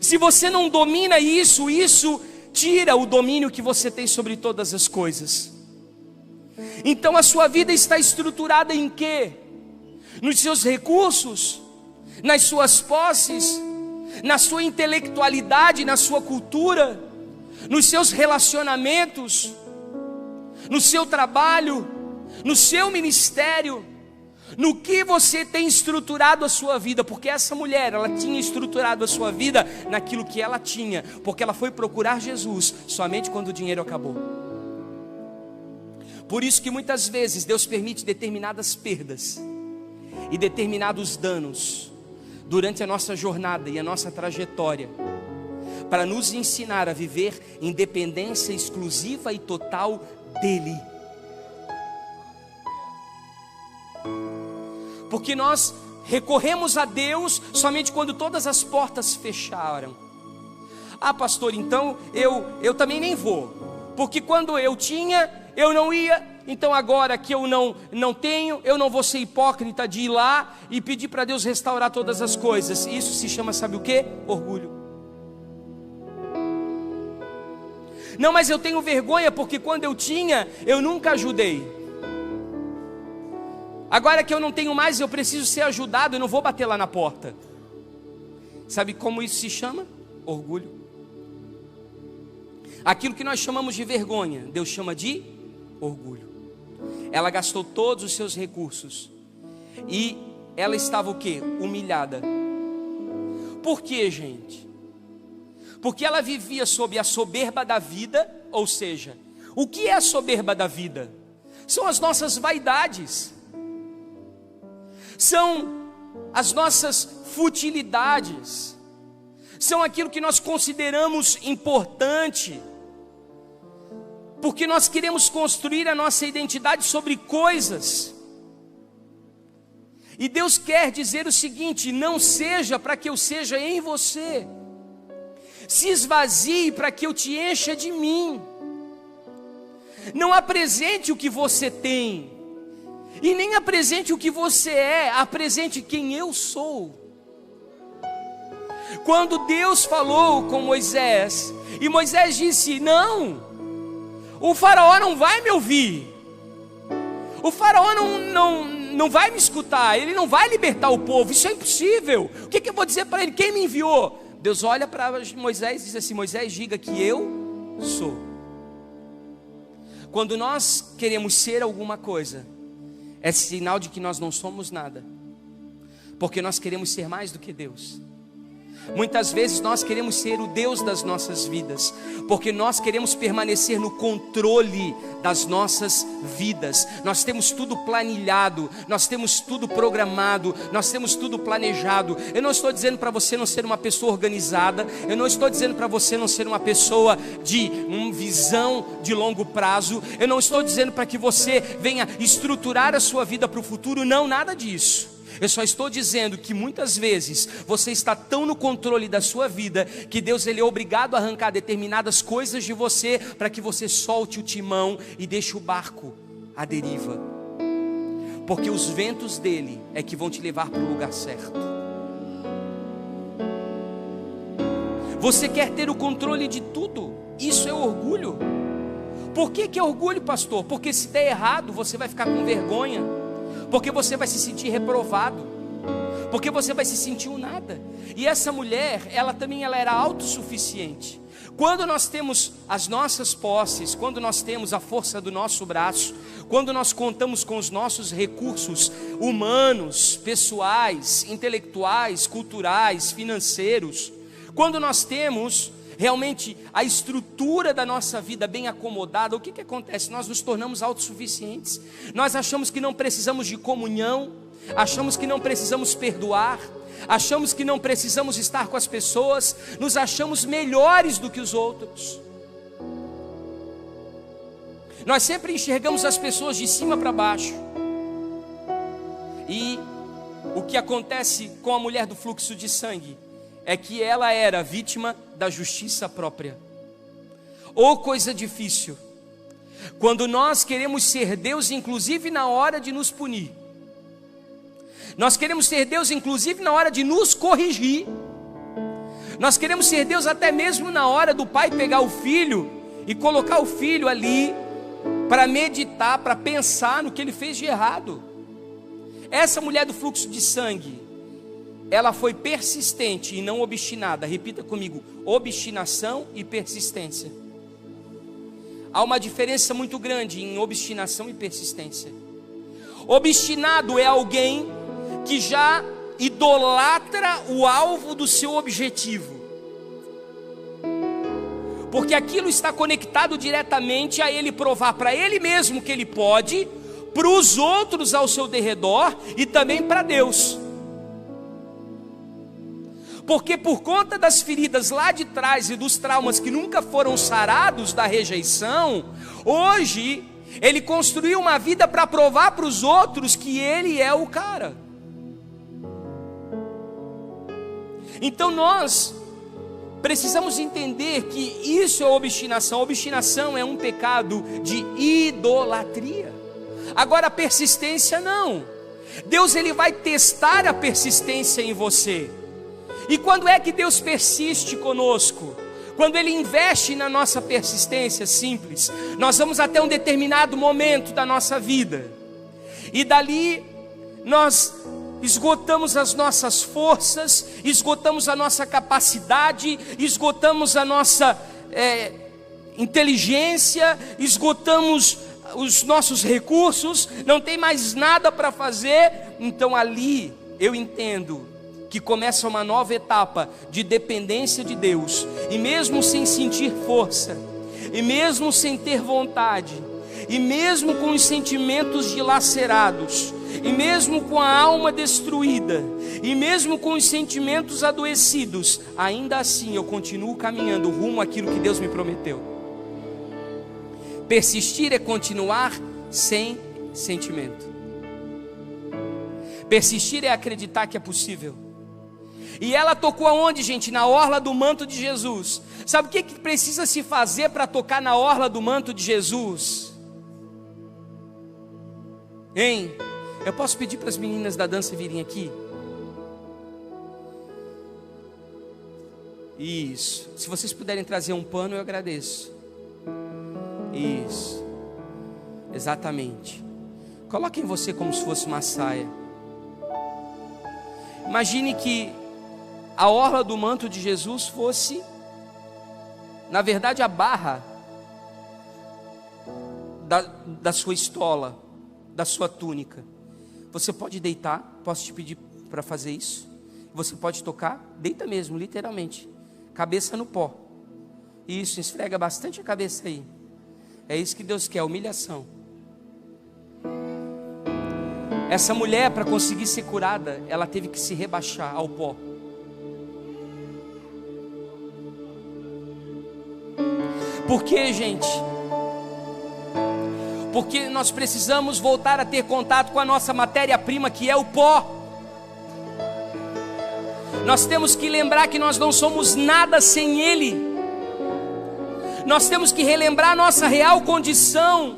Se você não domina isso, isso tira o domínio que você tem sobre todas as coisas. Então a sua vida está estruturada em quê? Nos seus recursos, nas suas posses, na sua intelectualidade, na sua cultura, nos seus relacionamentos, no seu trabalho, no seu ministério, no que você tem estruturado a sua vida. Porque essa mulher, ela tinha estruturado a sua vida naquilo que ela tinha, porque ela foi procurar Jesus somente quando o dinheiro acabou. Por isso que muitas vezes Deus permite determinadas perdas e determinados danos durante a nossa jornada e a nossa trajetória, para nos ensinar a viver em dependência exclusiva e total dEle. Porque nós recorremos a Deus somente quando todas as portas fecharam. Ah, pastor, então eu também nem vou, porque quando eu tinha, eu não ia. Então agora que eu não tenho, eu não vou ser hipócrita de ir lá e pedir para Deus restaurar todas as coisas. Isso se chama, sabe o que? Orgulho. Não, mas eu tenho vergonha porque quando eu tinha, eu nunca ajudei. Agora que eu não tenho mais, eu preciso ser ajudado, eu não vou bater lá na porta. Sabe como isso se chama? Orgulho. Aquilo que nós chamamos de vergonha, Deus chama de orgulho. Ela gastou todos os seus recursos e ela estava o quê? Humilhada. Por quê, gente? Porque ela vivia sob a soberba da vida, ou seja, O que é a soberba da vida? São as nossas vaidades, são as nossas futilidades, são aquilo que nós consideramos importante, porque nós queremos construir a nossa identidade sobre coisas. E Deus quer dizer o seguinte: não seja para que eu seja em você, se esvazie para que eu te encha de mim. Não apresente o que você tem, e nem apresente o que você é, apresente quem eu sou. Quando Deus falou com Moisés, e Moisés disse: não, o faraó não vai me ouvir, o faraó não vai me escutar, ele não vai libertar o povo, isso é impossível. O que eu vou dizer para ele? Quem me enviou? Deus olha para Moisés e diz assim: Moisés, diga que eu sou. Quando nós queremos ser alguma coisa, é sinal de que nós não somos nada, porque nós queremos ser mais do que Deus. Muitas vezes nós queremos ser o Deus das nossas vidas, porque nós queremos permanecer no controle das nossas vidas. Nós temos tudo planilhado, nós temos tudo programado, nós temos tudo planejado. Eu não estou dizendo para você não ser uma pessoa organizada, eu não estou dizendo para você não ser uma pessoa de visão de longo prazo, eu não estou dizendo para que você venha estruturar a sua vida para o futuro, não, nada disso. Eu só estou dizendo que muitas vezes você está tão no controle da sua vida que Deus ele é obrigado a arrancar determinadas coisas de você para que você solte o timão e deixe o barco à deriva, porque os ventos dele é que vão te levar para o lugar certo. Você quer ter o controle de tudo? Isso é orgulho. Por que é orgulho, pastor? Porque se der errado você vai ficar com vergonha, porque você vai se sentir reprovado, porque você vai se sentir um nada. E essa mulher, ela era autossuficiente. Quando nós temos as nossas posses, quando nós temos a força do nosso braço, quando nós contamos com os nossos recursos humanos, pessoais, intelectuais, culturais, financeiros, quando nós temos realmente a estrutura da nossa vida bem acomodada, o que acontece? Nós nos tornamos autossuficientes. Nós achamos que não precisamos de comunhão, achamos que não precisamos perdoar, achamos que não precisamos estar com as pessoas, nos achamos melhores do que os outros. Nós sempre enxergamos as pessoas de cima para baixo. E o que acontece com a mulher do fluxo de sangue é que ela era vítima da justiça própria. Ou coisa difícil, quando nós queremos ser Deus, inclusive na hora de nos punir. Nós queremos ser Deus, inclusive na hora de nos corrigir. Nós queremos ser Deus até mesmo na hora do pai pegar o filho e colocar o filho ali para meditar, para pensar no que ele fez de errado. Essa mulher do fluxo de sangue, ela foi persistente e não obstinada. Repita comigo: obstinação e persistência. Há uma diferença muito grande em obstinação e persistência. Obstinado é alguém que já idolatra o alvo do seu objetivo, porque aquilo está conectado diretamente a ele provar para ele mesmo que ele pode, para os outros ao seu derredor e também para Deus. Porque por conta das feridas lá de trás e dos traumas que nunca foram sarados da rejeição, hoje ele construiu uma vida para provar para os outros que ele é o cara. Então nós precisamos entender que isso é obstinação. Obstinação é um pecado de idolatria. Agora a persistência não. Deus ele vai testar a persistência em você. E quando é que Deus persiste conosco? Quando Ele investe na nossa persistência. Simples. Nós vamos até um determinado momento da nossa vida, e dali nós esgotamos as nossas forças, esgotamos a nossa capacidade, esgotamos a nossa inteligência, esgotamos os nossos recursos, não tem mais nada para fazer. Então ali eu entendo que começa uma nova etapa de dependência de Deus. E mesmo sem sentir força, e mesmo sem ter vontade, e mesmo com os sentimentos dilacerados, e mesmo com a alma destruída, e mesmo com os sentimentos adoecidos, ainda assim eu continuo caminhando rumo àquilo que Deus me prometeu. Persistir é continuar sem sentimento. Persistir é acreditar que é possível. E ela tocou aonde, gente? Na orla do manto de Jesus. Sabe o que precisa se fazer para tocar na orla do manto de Jesus? Hein? Eu posso pedir para as meninas da dança virem aqui? Isso. Se vocês puderem trazer um pano, eu agradeço. Isso. Exatamente. Coloquem você como se fosse uma saia. Imagine que a orla do manto de Jesus fosse, na verdade, a barra da sua estola, da sua túnica. Você pode deitar, posso te pedir para fazer isso? Você pode tocar, deita mesmo, literalmente, cabeça no pó. Isso, esfrega bastante a cabeça aí. É isso que Deus quer, humilhação. Essa mulher, para conseguir ser curada, ela teve que se rebaixar ao pó. Por quê, gente? Porque nós precisamos voltar a ter contato com a nossa matéria-prima, que é o pó. Nós temos que lembrar que nós não somos nada sem Ele. Nós temos que relembrar a nossa real condição.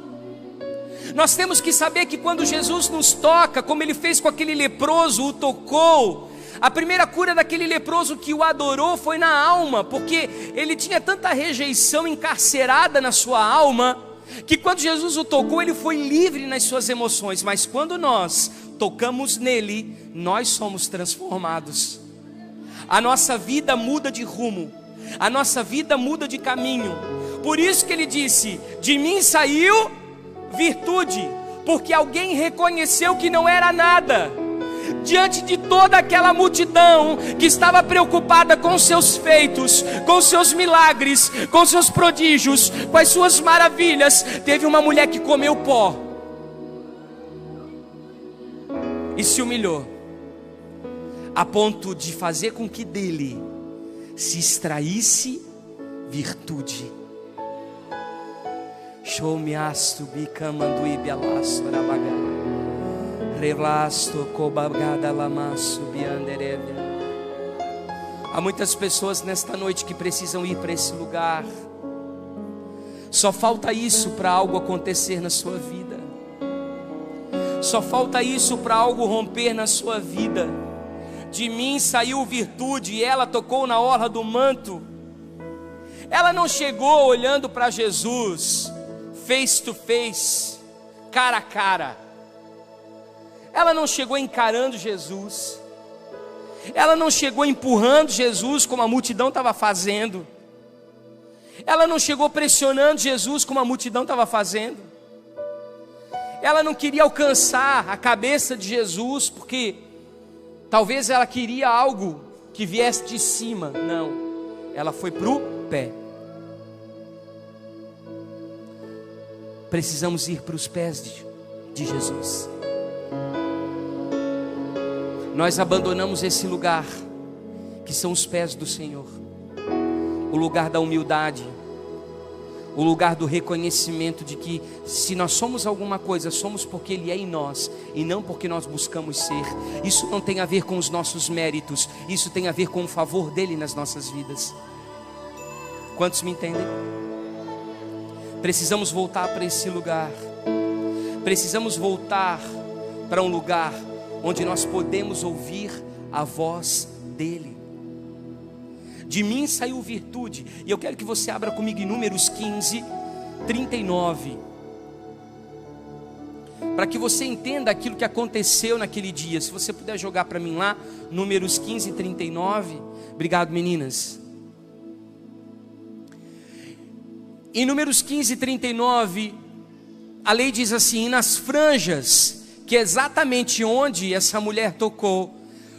Nós temos que saber que quando Jesus nos toca, como Ele fez com aquele leproso, o tocou, a primeira cura daquele leproso que o adorou foi na alma, porque ele tinha tanta rejeição encarcerada na sua alma, que quando Jesus o tocou, ele foi livre nas suas emoções. Mas quando nós tocamos nele, nós somos transformados. A nossa vida muda de rumo, a nossa vida muda de caminho. Por isso que ele disse: de mim saiu virtude, porque alguém reconheceu que não era nada. Diante de toda aquela multidão que estava preocupada com seus feitos, com seus milagres, com seus prodígios, com as suas maravilhas, teve uma mulher que comeu pó e se humilhou, a ponto de fazer com que dele se extraísse virtude. Show me asto bicamandu e bialasto rabaga. Há muitas pessoas nesta noite que precisam ir para esse lugar. Só falta isso para algo acontecer na sua vida. Só falta isso para algo romper na sua vida. De mim saiu virtude, e ela tocou na orla do manto. Ela não chegou olhando para Jesus face to face, cara a cara. Ela não chegou encarando Jesus. Ela não chegou empurrando Jesus como a multidão estava fazendo. Ela não chegou pressionando Jesus como a multidão estava fazendo. Ela não queria alcançar a cabeça de Jesus, porque talvez ela queria algo que viesse de cima. Não, ela foi para o pé. Precisamos ir para os pés de Jesus. Nós abandonamos esse lugar, que são os pés do Senhor, o lugar da humildade, o lugar do reconhecimento de que se nós somos alguma coisa, somos porque Ele é em nós, e não porque nós buscamos ser. Isso não tem a ver com os nossos méritos, isso tem a ver com o favor dEle nas nossas vidas. Quantos me entendem? Precisamos voltar para esse lugar. Precisamos voltar para um lugar onde nós podemos ouvir a voz dEle. De mim saiu virtude. E eu quero que você abra comigo em Números 15, 39. Para que você entenda aquilo que aconteceu naquele dia. Se você puder jogar para mim lá, Números 15, 39. Obrigado, meninas. Em Números 15, 39, a lei diz assim: nas franjas, que é exatamente onde essa mulher tocou,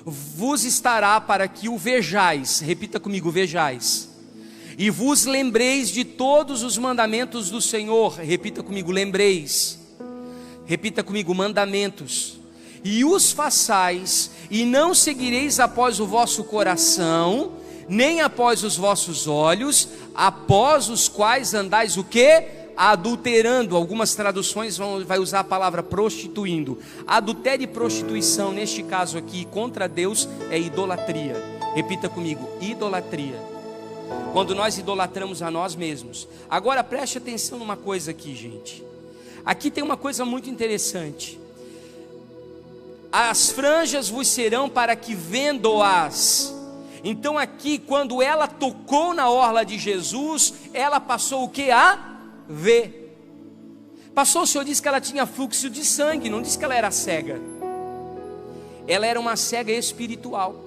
vos estará para que o vejais. Repita comigo: vejais. e vos lembreis de todos os mandamentos do Senhor. Repita comigo, lembreis. Repita comigo, mandamentos. E os façais, e não seguireis após o vosso coração, nem após os vossos olhos, após os quais andais o quê? Adulterando. Algumas traduções vai usar a palavra prostituindo. Adultério e prostituição, neste caso aqui, contra Deus, é idolatria. Repita comigo, idolatria. Quando nós idolatramos a nós mesmos. Agora preste atenção numa coisa aqui, gente. Aqui tem uma coisa muito interessante. As franjas vos serão para que vendo-as. Então aqui, quando ela tocou na orla de Jesus, ela passou o que? A ver. Passou, o Senhor disse que ela tinha fluxo de sangue, não disse que ela era cega. Ela era uma cega espiritual.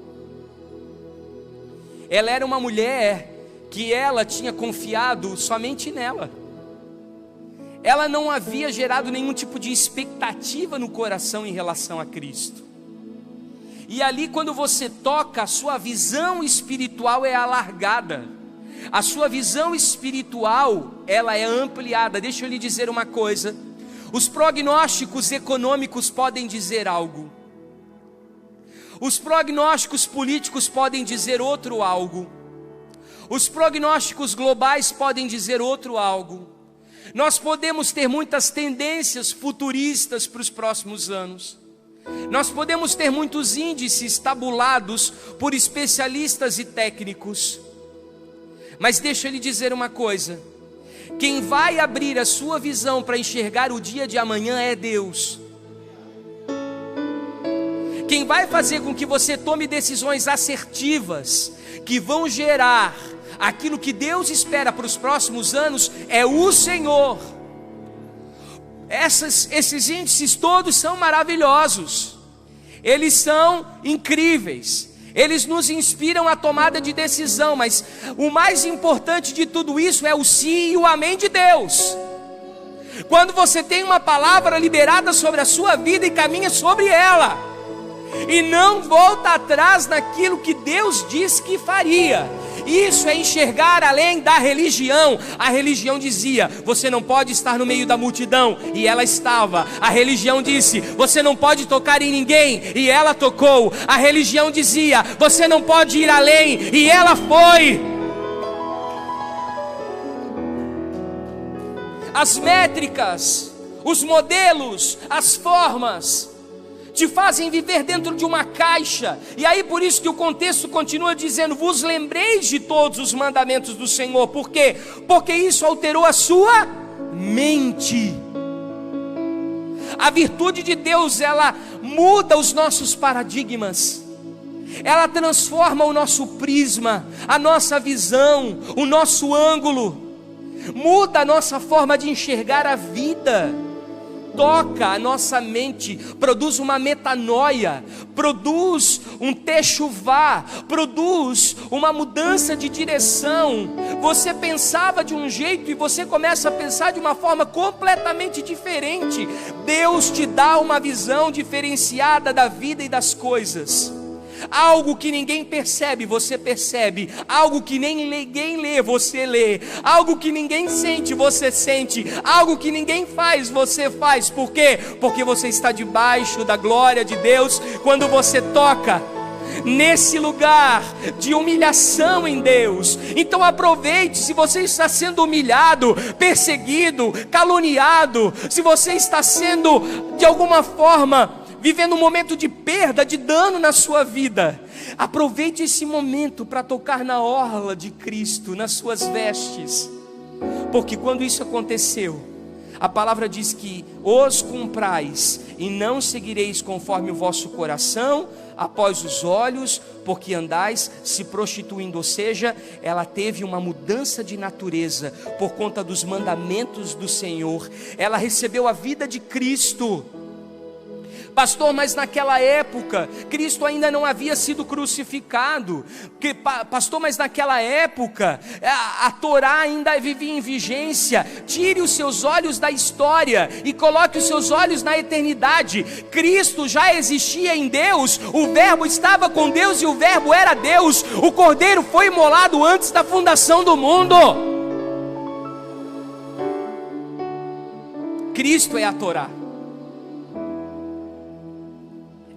Ela era uma mulher que ela tinha confiado somente nela. Ela não havia gerado nenhum tipo de expectativa no coração em relação a Cristo. E ali, quando você toca, a sua visão espiritual é alargada. A sua visão espiritual, ela é ampliada. Deixa eu lhe dizer uma coisa. Os prognósticos econômicos podem dizer algo. Os prognósticos políticos podem dizer outro algo. Os prognósticos globais podem dizer outro algo. Nós podemos ter muitas tendências futuristas para os próximos anos. Nós podemos ter muitos índices tabulados por especialistas e técnicos. Mas deixa eu lhe dizer uma coisa. Quem vai abrir a sua visão para enxergar o dia de amanhã é Deus. Quem vai fazer com que você tome decisões assertivas, que vão gerar aquilo que Deus espera para os próximos anos, é o Senhor. Esses índices todos são maravilhosos, eles são incríveis, eles nos inspiram a tomada de decisão, mas o mais importante de tudo isso é o sim e o amém de Deus. Quando você tem uma palavra liberada sobre a sua vida e caminha sobre ela, e não volta atrás naquilo que Deus disse que faria. Isso é enxergar além da religião. A religião dizia, você não pode estar no meio da multidão, e ela estava. A religião disse, você não pode tocar em ninguém, e ela tocou. A religião dizia, você não pode ir além, e ela foi. As métricas, os modelos, as formas te fazem viver dentro de uma caixa. E aí por isso que o contexto continua dizendo, vos lembreis de todos os mandamentos do Senhor. Por quê? Porque isso alterou a sua mente. A virtude de Deus, ela muda os nossos paradigmas. Ela transforma o nosso prisma, a nossa visão, o nosso ângulo. Muda a nossa forma de enxergar a vida. Toca a nossa mente, produz uma metanoia, produz um techuvá, produz uma mudança de direção. Você pensava de um jeito e você começa a pensar de uma forma completamente diferente. Deus te dá uma visão diferenciada da vida e das coisas. Algo que ninguém percebe, você percebe. Algo que nem ninguém lê, você lê. Algo que ninguém sente, você sente. Algo que ninguém faz, você faz. Por quê? Porque você está debaixo da glória de Deus. Quando você toca nesse lugar de humilhação em Deus, então aproveite. Se você está sendo humilhado, perseguido, caluniado, se você está sendo de alguma forma vivendo um momento de perda, de dano na sua vida, aproveite esse momento para tocar na orla de Cristo, nas suas vestes. Porque quando isso aconteceu, a palavra diz que os cumprais e não seguireis conforme o vosso coração, após os olhos, porque andais se prostituindo. Ou seja, ela teve uma mudança de natureza por conta dos mandamentos do Senhor. Ela recebeu a vida de Cristo. Pastor, mas naquela época, Cristo ainda não havia sido crucificado. Pastor, mas naquela época, a Torá ainda vivia em vigência. Tire os seus olhos da história e coloque os seus olhos na eternidade. Cristo já existia em Deus, o Verbo estava com Deus e o Verbo era Deus. O Cordeiro foi imolado antes da fundação do mundo. Cristo é a Torá.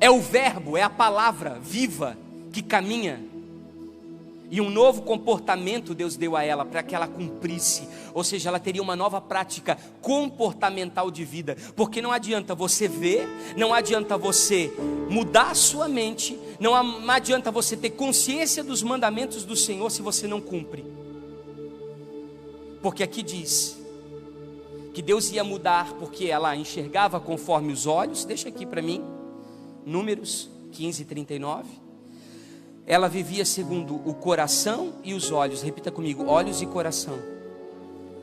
É o verbo, é a palavra viva que caminha. E um novo comportamento Deus deu a ela para que ela cumprisse. Ou seja, ela teria uma nova prática comportamental de vida. Porque não adianta você ver, não adianta você mudar a sua mente, não adianta você ter consciência dos mandamentos do Senhor se você não cumpre. Porque aqui diz que Deus ia mudar porque ela enxergava conforme os olhos. Deixa aqui para mim. Números 15, 39. Ela vivia segundo o coração e os olhos. Repita comigo: olhos e coração.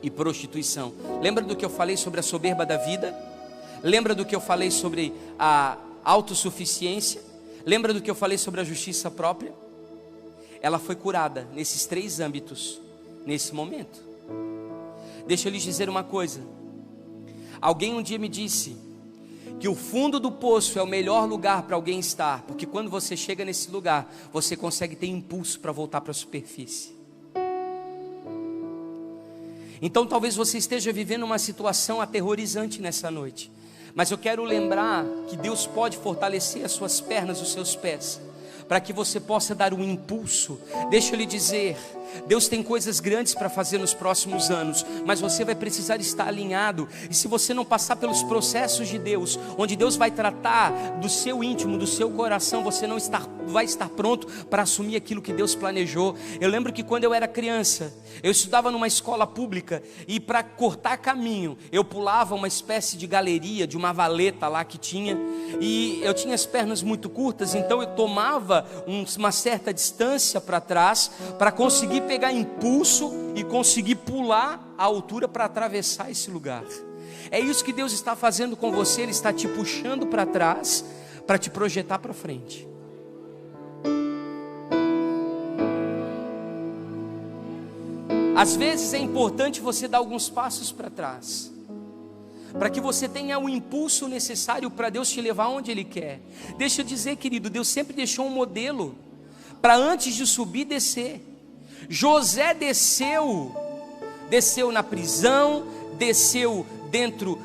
E prostituição. Lembra do que eu falei sobre a soberba da vida? Lembra do que eu falei sobre a autossuficiência? Lembra do que eu falei sobre a justiça própria? Ela foi curada nesses 3 âmbitos, nesse momento. Deixa eu lhes dizer uma coisa. Alguém um dia me disse que o fundo do poço é o melhor lugar para alguém estar, porque quando você chega nesse lugar, você consegue ter impulso para voltar para a superfície. Então talvez você esteja vivendo uma situação aterrorizante nessa noite, mas eu quero lembrar que Deus pode fortalecer as suas pernas, os seus pés, para que você possa dar um impulso. Deixa eu lhe dizer, Deus tem coisas grandes para fazer nos próximos anos, mas você vai precisar estar alinhado. E se você não passar pelos processos de Deus, onde Deus vai tratar do seu íntimo, do seu coração, você não vai estar pronto para assumir aquilo que Deus planejou. Eu lembro que quando eu era criança, eu estudava numa escola pública, e para cortar caminho, eu pulava uma espécie de galeria, de uma valeta lá que tinha, e eu tinha as pernas muito curtas, então eu tomava uma certa distância para trás, para conseguir pegar impulso e conseguir pular a altura para atravessar esse lugar. É isso que Deus está fazendo com você. Ele está te puxando para trás para te projetar para frente. Às vezes é importante você dar alguns passos para trás, para que você tenha o impulso necessário para Deus te levar onde Ele quer. Deixa eu dizer, querido, Deus sempre deixou um modelo para antes de subir, descer. José desceu na prisão, desceu dentro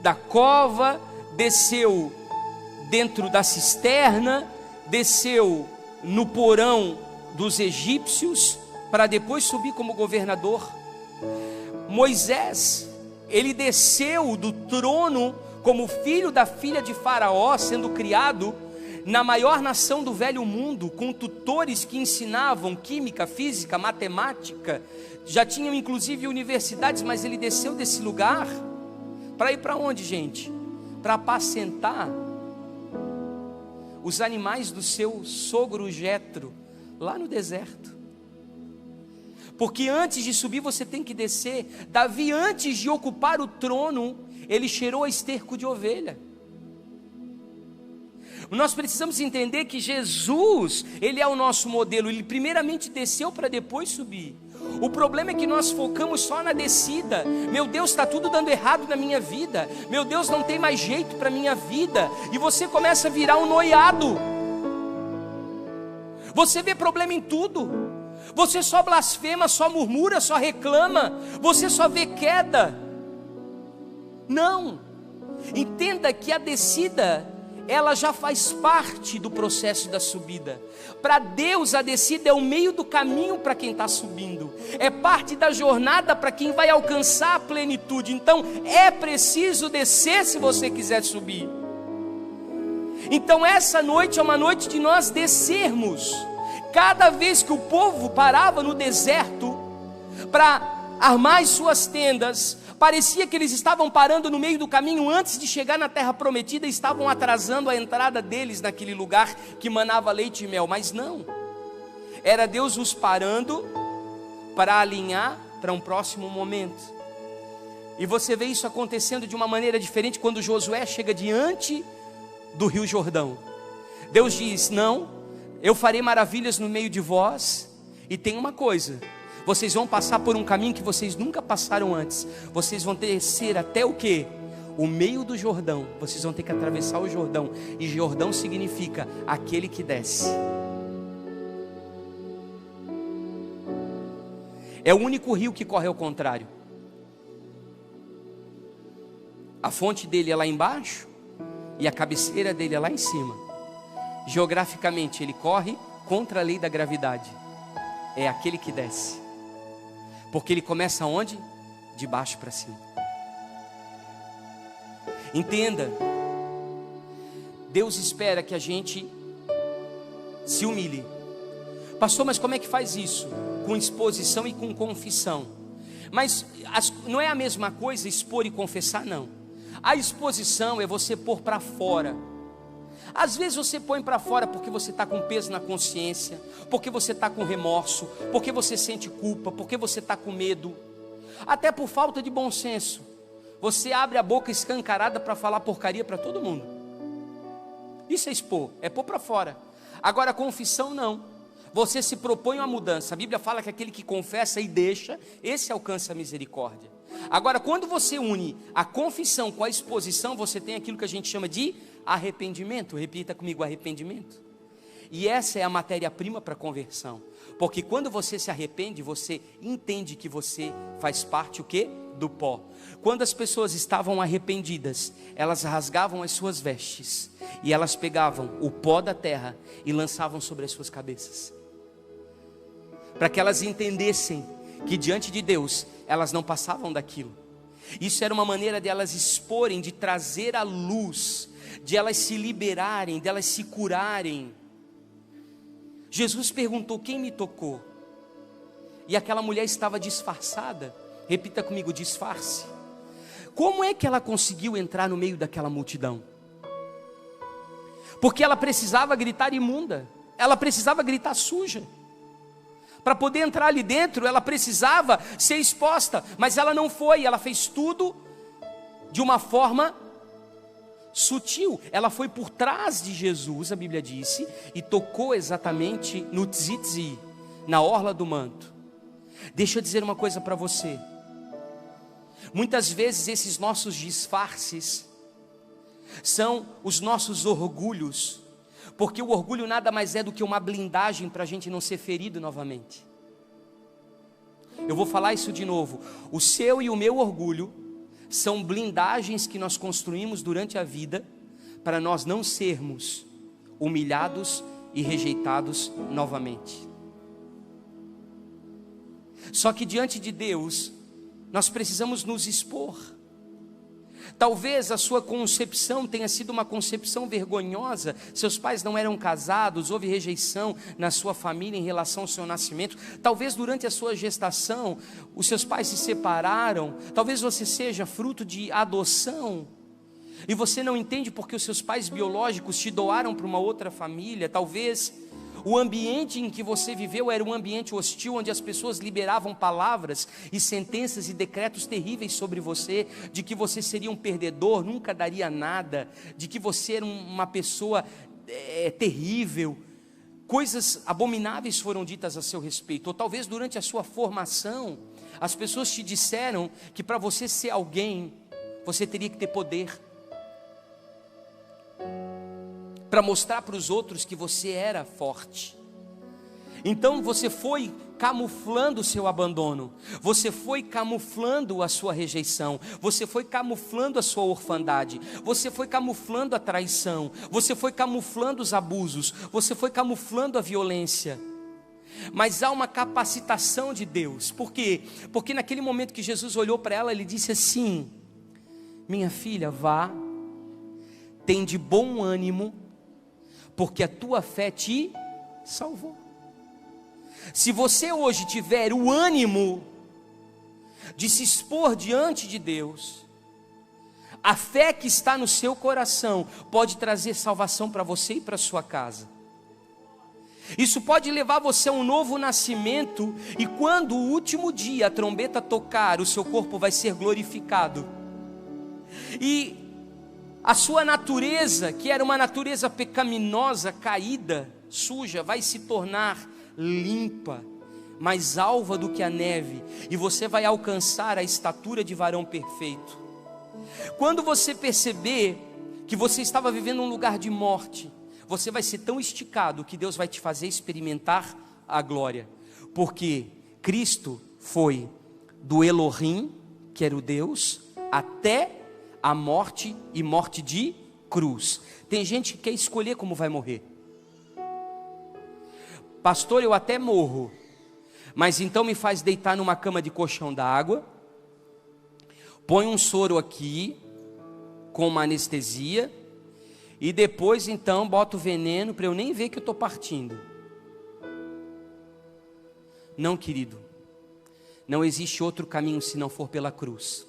da cova, desceu dentro da cisterna, desceu no porão dos egípcios, para depois subir como governador. Moisés, ele desceu do trono como filho da filha de Faraó, sendo criado na maior nação do velho mundo, com tutores que ensinavam química, física, matemática, já tinham inclusive universidades, mas ele desceu desse lugar, para ir para onde, gente? Para apacentar os animais do seu sogro Jetro, lá no deserto. Porque antes de subir você tem que descer. Davi, antes de ocupar o trono, ele cheirou a esterco de ovelha. Nós precisamos entender que Jesus, Ele é o nosso modelo. Ele primeiramente desceu para depois subir. O problema é que nós focamos só na descida. Meu Deus, está tudo dando errado na minha vida. Meu Deus, não tem mais jeito para a minha vida. E você começa a virar um noiado. Você vê problema em tudo. Você só blasfema, só murmura, só reclama. Você só vê queda. Não. Entenda que a descida, ela já faz parte do processo da subida. Para Deus a descida é o meio do caminho para quem está subindo, é parte da jornada para quem vai alcançar a plenitude. Então é preciso descer se você quiser subir. Então essa noite é uma noite de nós descermos. Cada vez que o povo parava no deserto para armar as suas tendas, parecia que eles estavam parando no meio do caminho antes de chegar na terra prometida, e estavam atrasando a entrada deles naquele lugar que manava leite e mel. Mas não, era Deus os parando para alinhar para um próximo momento. E você vê isso acontecendo de uma maneira diferente quando Josué chega diante do Rio Jordão. Deus diz: não, eu farei maravilhas no meio de vós, e tem uma coisa: vocês vão passar por um caminho que vocês nunca passaram antes. Vocês vão descer até o quê? O meio do Jordão. Vocês vão ter que atravessar o Jordão, e Jordão significa aquele que desce. É o único rio que corre ao contrário. A fonte dele é lá embaixo e a cabeceira dele é lá em cima. Geograficamente ele corre contra a lei da gravidade. É aquele que desce. Porque ele começa onde? De baixo para cima. Entenda, Deus espera que a gente se humilhe. Pastor, mas como é que faz isso? Com exposição e com confissão. Mas não é a mesma coisa expor e confessar, não. A exposição é você pôr para fora. Às vezes você põe para fora porque você está com peso na consciência, porque você está com remorso, porque você sente culpa, porque você está com medo, até por falta de bom senso. Você abre a boca escancarada para falar porcaria para todo mundo. Isso é expor, é pôr para fora. Agora a confissão não. Você se propõe uma mudança. A Bíblia fala que aquele que confessa e deixa, esse alcança a misericórdia. Agora, quando você une a confissão com a exposição, você tem aquilo que a gente chama de arrependimento. Repita comigo: arrependimento. E essa é a matéria-prima para a conversão. Porque quando você se arrepende, você entende que você faz parte o quê? Do pó. Quando as pessoas estavam arrependidas, elas rasgavam as suas vestes e elas pegavam o pó da terra e lançavam sobre as suas cabeças, para que elas entendessem que diante de Deus elas não passavam daquilo. Isso era uma maneira de elas exporem, de trazer a luz, de elas se liberarem, de elas se curarem. Jesus perguntou: quem me tocou? E aquela mulher estava disfarçada. Repita comigo: disfarce. Como é que ela conseguiu entrar no meio daquela multidão? Porque ela precisava gritar imunda, ela precisava gritar suja. Para poder entrar ali dentro, ela precisava ser exposta, mas ela não foi, ela fez tudo de uma forma sutil. Ela foi por trás de Jesus, a Bíblia disse, e tocou exatamente no tzitzi, na orla do manto. Deixa eu dizer uma coisa para você. Muitas vezes esses nossos disfarces são os nossos orgulhos, porque o orgulho nada mais é do que uma blindagem para a gente não ser ferido novamente. Eu vou falar isso de novo. O seu e o meu orgulho são blindagens que nós construímos durante a vida para nós não sermos humilhados e rejeitados novamente. Só que diante de Deus nós precisamos nos expor. Talvez a sua concepção tenha sido uma concepção vergonhosa. Seus pais não eram casados, houve rejeição na sua família em relação ao seu nascimento. Talvez durante a sua gestação os seus pais se separaram. Talvez você seja fruto de adoção e você não entende porque os seus pais biológicos te doaram para uma outra família. Talvez o ambiente em que você viveu era um ambiente hostil, onde as pessoas liberavam palavras e sentenças e decretos terríveis sobre você, de que você seria um perdedor, nunca daria nada, de que você era uma pessoa terrível. Coisas abomináveis foram ditas a seu respeito. Ou talvez durante a sua formação, as pessoas te disseram que para você ser alguém, você teria que ter poder, para mostrar para os outros que você era forte. Então você foi camuflando o seu abandono, você foi camuflando a sua rejeição, você foi camuflando a sua orfandade, você foi camuflando a traição, você foi camuflando os abusos, você foi camuflando a violência. Mas há uma capacitação de Deus. Por quê? Porque naquele momento que Jesus olhou para ela, ele disse assim: minha filha, vá, tem de bom ânimo, porque a tua fé te salvou. Se você hoje tiver o ânimo de se expor diante de Deus, a fé que está no seu coração pode trazer salvação para você e para sua casa. Isso pode levar você a um novo nascimento, e quando o último dia a trombeta tocar, o seu corpo vai ser glorificado. E a sua natureza, que era uma natureza pecaminosa, caída, suja, vai se tornar limpa, mais alva do que a neve, e você vai alcançar a estatura de varão perfeito. Quando você perceber que você estava vivendo um lugar de morte, você vai ser tão esticado que Deus vai te fazer experimentar a glória, porque Cristo foi do Elohim, que era o Deus, até a morte, e morte de cruz. Tem gente que quer escolher como vai morrer. Pastor, eu até morro, mas então me faz deitar numa cama de colchão d'água, põe um soro aqui, com uma anestesia, e depois então bota o veneno para eu nem ver que eu estou partindo. Não, querido, não existe outro caminho se não for pela cruz.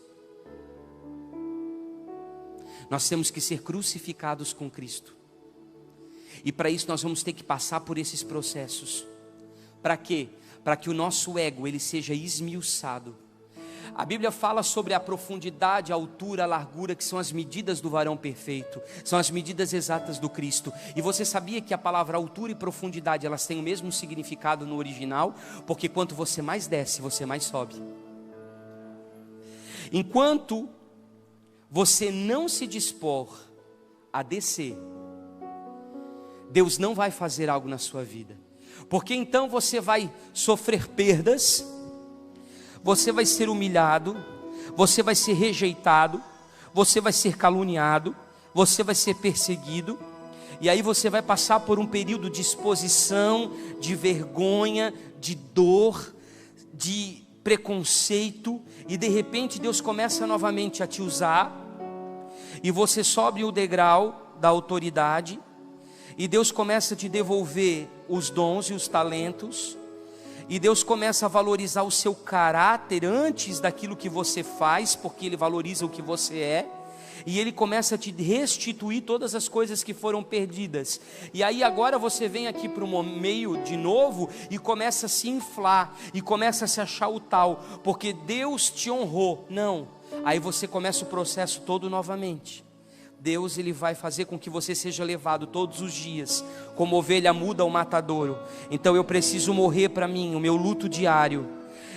Nós temos que ser crucificados com Cristo, e para isso nós vamos ter que passar por esses processos. Para quê? Para que o nosso ego ele seja esmiuçado. A Bíblia fala sobre a profundidade, a altura, a largura, que são as medidas do varão perfeito, são as medidas exatas do Cristo. E você sabia que a palavra altura e profundidade, elas têm o mesmo significado no original? Porque quanto você mais desce, você mais sobe. Enquanto você não se dispor a descer, Deus não vai fazer algo na sua vida, porque então você vai sofrer perdas, você vai ser humilhado, você vai ser rejeitado, você vai ser caluniado, você vai ser perseguido, e aí você vai passar por um período de exposição, de vergonha, de dor, de preconceito, e de repente Deus começa novamente a te usar, e você sobe o degrau da autoridade, e Deus começa a te devolver os dons e os talentos, e Deus começa a valorizar o seu caráter antes daquilo que você faz, porque Ele valoriza o que você é, e Ele começa a te restituir todas as coisas que foram perdidas. E aí agora você vem aqui para o meio de novo e começa a se inflar, e começa a se achar o tal, porque Deus te honrou. Não, aí você começa o processo todo novamente. Deus ele vai fazer com que você seja levado todos os dias, como ovelha muda ao matadouro. Então eu preciso morrer para mim, o meu luto diário.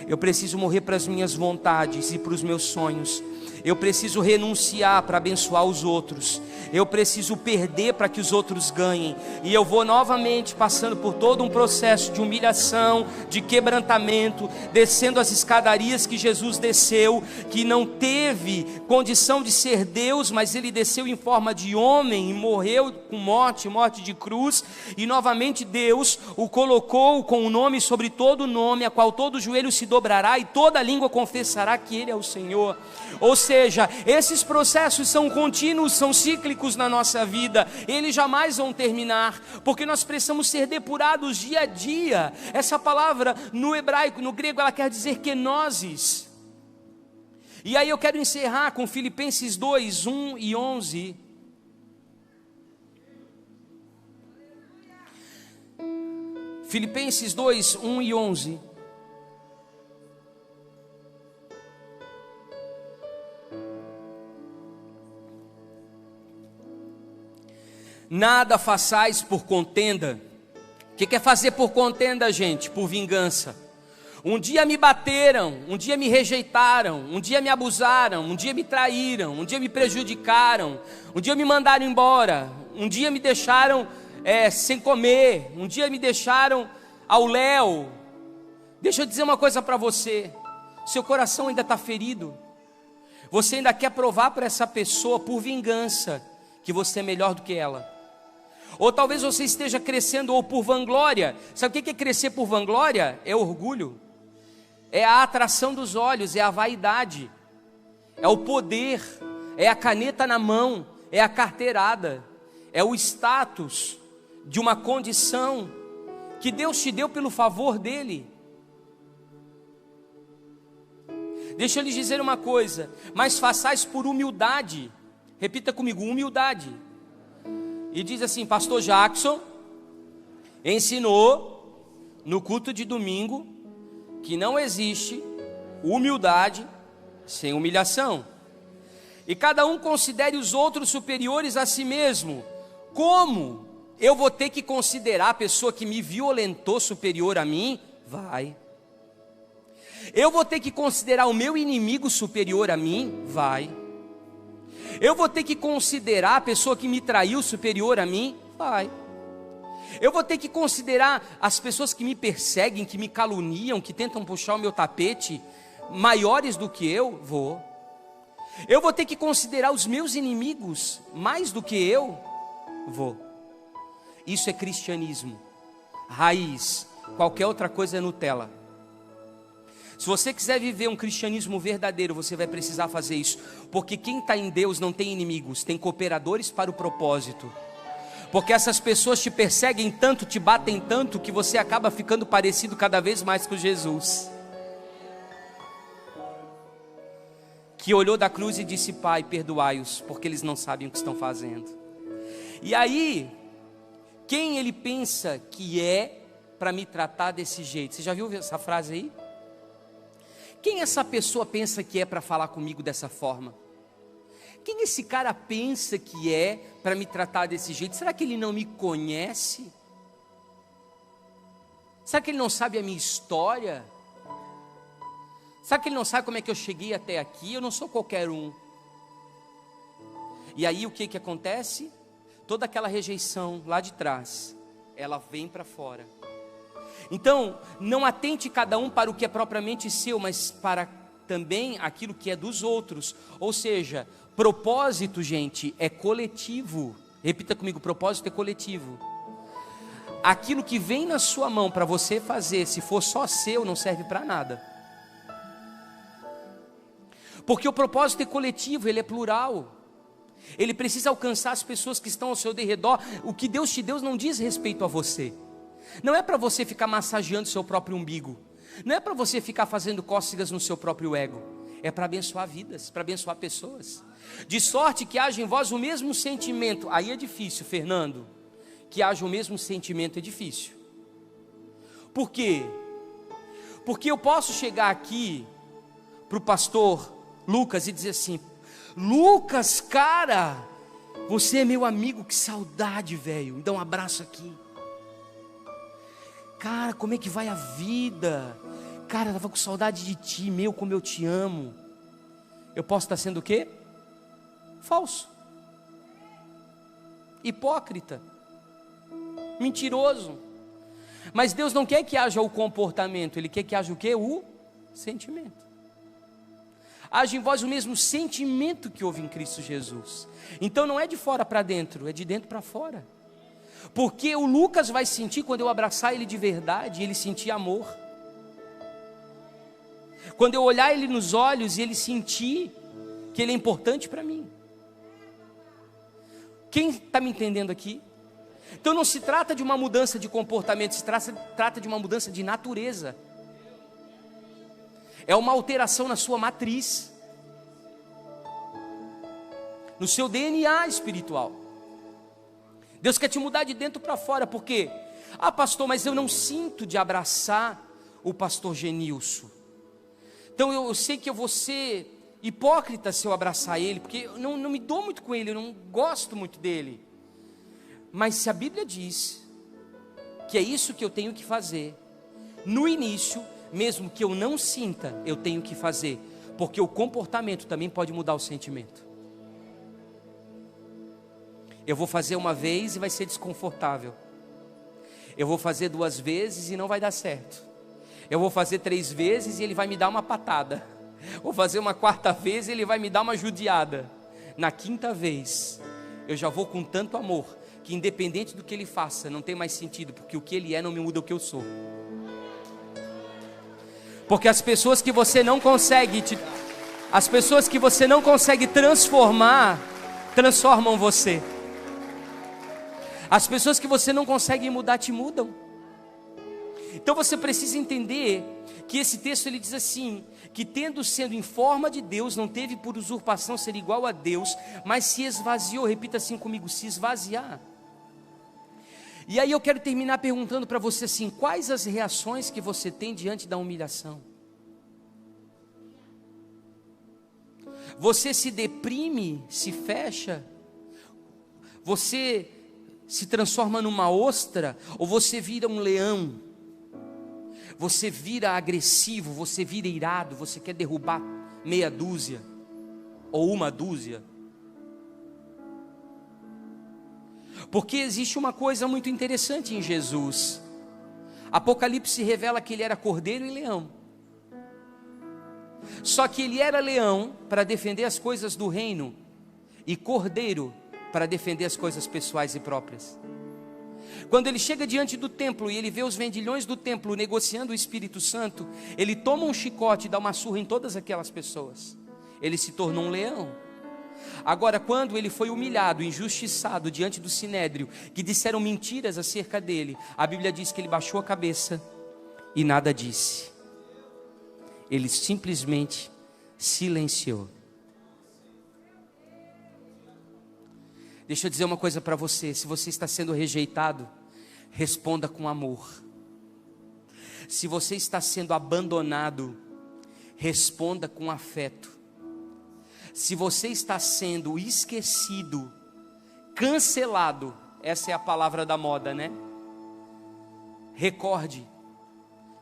Eu preciso morrer para as minhas vontades e para os meus sonhos. Eu preciso renunciar para abençoar os outros. Eu preciso perder para que os outros ganhem. E eu vou novamente passando por todo um processo de humilhação, de quebrantamento, descendo as escadarias que Jesus desceu, que não teve condição de ser Deus, mas Ele desceu em forma de homem e morreu com morte de cruz. E novamente Deus o colocou com o nome sobre todo nome, a qual todo joelho se dobrará e toda língua confessará que Ele é o Senhor. Ou seja, esses processos são contínuos, são cíclicos na nossa vida, eles jamais vão terminar, porque nós precisamos ser depurados dia a dia. Essa palavra no hebraico, no grego, ela quer dizer kenosis. E aí eu quero encerrar com Filipenses 2, 1 e 11. Filipenses 2, 1 e 11. Nada façais por contenda. O que é fazer por contenda, gente? Por vingança. Um dia me bateram, um dia me rejeitaram, um dia me abusaram, um dia me traíram, um dia me prejudicaram, um dia me mandaram embora, um dia me deixaram sem comer, um dia me deixaram ao léu. Deixa eu dizer uma coisa para você: seu coração ainda está ferido, você ainda quer provar para essa pessoa por vingança que você é melhor do que ela. Ou talvez você esteja crescendo ou por vanglória. Sabe o que é crescer por vanglória? É orgulho, é a atração dos olhos, é a vaidade, é o poder, é a caneta na mão, é a carteirada, é o status de uma condição que Deus te deu pelo favor dEle. Deixa eu lhes dizer uma coisa: mas façais por humildade. Repita comigo: humildade. E diz assim: pastor Jackson ensinou no culto de domingo que não existe humildade sem humilhação. e cada um considere os outros superiores a si mesmo. Como eu vou ter que considerar a pessoa que me violentou superior a mim? Vai. Eu vou ter que considerar o meu inimigo superior a mim? Vai. Eu vou ter que considerar a pessoa que me traiu superior a mim? Vai. Eu vou ter que considerar as pessoas que me perseguem, que me caluniam, que tentam puxar o meu tapete, maiores do que eu? Vou. Eu vou ter que considerar os meus inimigos mais do que eu? Vou. Isso é cristianismo. Raiz. Qualquer outra coisa é Nutella. Se você quiser viver um cristianismo verdadeiro, você vai precisar fazer isso. Porque quem está em Deus não tem inimigos, tem cooperadores para o propósito. Porque essas pessoas te perseguem tanto, te batem tanto, que você acaba ficando parecido cada vez mais com Jesus. Que olhou da cruz e disse: Pai, perdoai-os, porque eles não sabem o que estão fazendo. E aí, quem ele pensa que é para me tratar desse jeito? Você já viu essa frase aí? Quem essa pessoa pensa que é para falar comigo dessa forma? Quem esse cara pensa que é para me tratar desse jeito? Será que ele não me conhece? Será que ele não sabe a minha história? Será que ele não sabe como é que eu cheguei até aqui? Eu não sou qualquer um. E aí o que acontece? Toda aquela rejeição lá de trás, ela vem para fora. Então, não atente cada um para o que é propriamente seu, mas para também aquilo que é dos outros. Ou seja, propósito, gente, é coletivo. Repita comigo, propósito é coletivo. Aquilo que vem na sua mão para você fazer, se for só seu, não serve para nada. Porque o propósito é coletivo, ele é plural. Ele precisa alcançar as pessoas que estão ao seu derredor. O que Deus te deu não diz respeito a você. Não é para você ficar massageando seu próprio umbigo. Não é para você ficar fazendo cócegas no seu próprio ego. É para abençoar vidas, para abençoar pessoas. De sorte que haja em vós o mesmo sentimento. Aí é difícil, Fernando. Que haja o mesmo sentimento é difícil. Por quê? Porque eu posso chegar aqui para o pastor Lucas e dizer assim: Lucas, cara, você é meu amigo, que saudade, velho. Me dá um abraço aqui. Cara, como é que vai a vida? Cara, eu estava com saudade de ti, meu, como eu te amo. Eu posso estar sendo o quê? Falso. Hipócrita. Mentiroso. Mas Deus não quer que haja o comportamento, Ele quer que haja o quê? O sentimento. Haja em vós o mesmo sentimento que houve em Cristo Jesus. Então não é de fora para dentro, é de dentro para fora. Porque o Lucas vai sentir, quando eu abraçar ele de verdade, ele sentir amor. Quando eu olhar ele nos olhos e ele sentir que ele é importante para mim. Quem está me entendendo aqui? Então não se trata de uma mudança de comportamento, se trata de uma mudança de natureza. É uma alteração na sua matriz, no seu DNA espiritual. Deus quer te mudar de dentro para fora. Por quê? Ah, pastor, mas eu não sinto de abraçar o pastor Genilson. Então eu sei que eu vou ser hipócrita se eu abraçar ele, porque eu não me dou muito com ele, eu não gosto muito dele. Mas se a Bíblia diz que é isso que eu tenho que fazer, no início, mesmo que eu não sinta, eu tenho que fazer, porque o comportamento também pode mudar o sentimento. Eu vou fazer uma vez e vai ser desconfortável. Eu vou fazer 2 vezes e não vai dar certo. Eu vou fazer 3 vezes e ele vai me dar uma patada. Vou fazer uma 4ª vez e ele vai me dar uma judiada. Na 5ª vez, eu já vou com tanto amor, que independente do que ele faça, não tem mais sentido, porque o que ele é não me muda o que eu sou. Porque as pessoas que você não consegue transformar, transformam você. As pessoas que você não consegue mudar, te mudam. Então você precisa entender que esse texto ele diz assim, que sendo em forma de Deus, não teve por usurpação ser igual a Deus, mas se esvaziou. Repita assim comigo: se esvaziar. E aí eu quero terminar perguntando para você assim: quais as reações que você tem diante da humilhação? Você se deprime, se fecha? Você se transforma numa ostra? Ou você vira um leão? Você vira agressivo, você vira irado, você quer derrubar meia dúzia ou uma dúzia? Porque existe uma coisa muito interessante em Jesus. Apocalipse revela que ele era cordeiro e leão. Só que ele era leão para defender as coisas do reino e cordeiro para defender as coisas pessoais e próprias. Quando ele chega diante do templo e ele vê os vendilhões do templo negociando o Espírito Santo, ele toma um chicote e dá uma surra em todas aquelas pessoas. Ele se tornou um leão. Agora, quando ele foi humilhado, injustiçado diante do sinédrio, que disseram mentiras acerca dele, a Bíblia diz que ele baixou a cabeça e nada disse. Ele simplesmente silenciou. Deixa eu dizer uma coisa para você: se você está sendo rejeitado, responda com amor. Se você está sendo abandonado, responda com afeto. Se você está sendo esquecido, cancelado, essa é a palavra da moda, né? Recorde,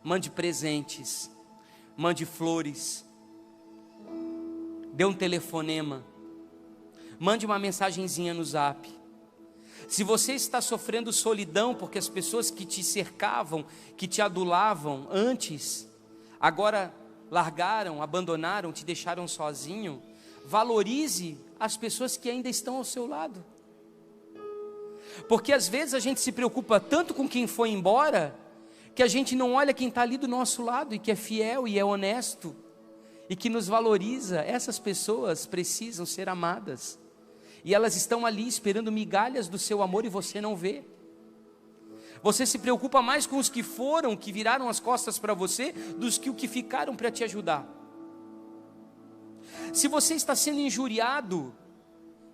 mande presentes, mande flores, dê um telefonema, mande uma mensagenzinha no Zap. Se você está sofrendo solidão porque as pessoas que te cercavam, que te adulavam antes, agora largaram, abandonaram, te deixaram sozinho, valorize as pessoas que ainda estão ao seu lado. Porque às vezes a gente se preocupa tanto com quem foi embora, que a gente não olha quem está ali do nosso lado, e que é fiel e é honesto, e que nos valoriza. Essas pessoas precisam ser amadas, e elas estão ali esperando migalhas do seu amor e você não vê. Você se preocupa mais com os que foram, que viraram as costas para você, dos que o que ficaram para te ajudar. Se você está sendo injuriado,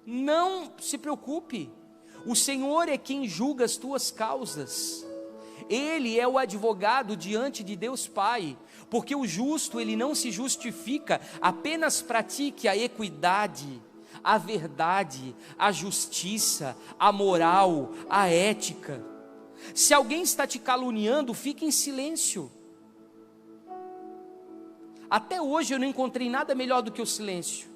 não se preocupe. O Senhor é quem julga as tuas causas. Ele é o advogado diante de Deus Pai. Porque o justo, ele não se justifica, apenas pratique a equidade, a verdade, a justiça, a moral, a ética. Se alguém está te caluniando, fique em silêncio. Até hoje eu não encontrei nada melhor do que o silêncio.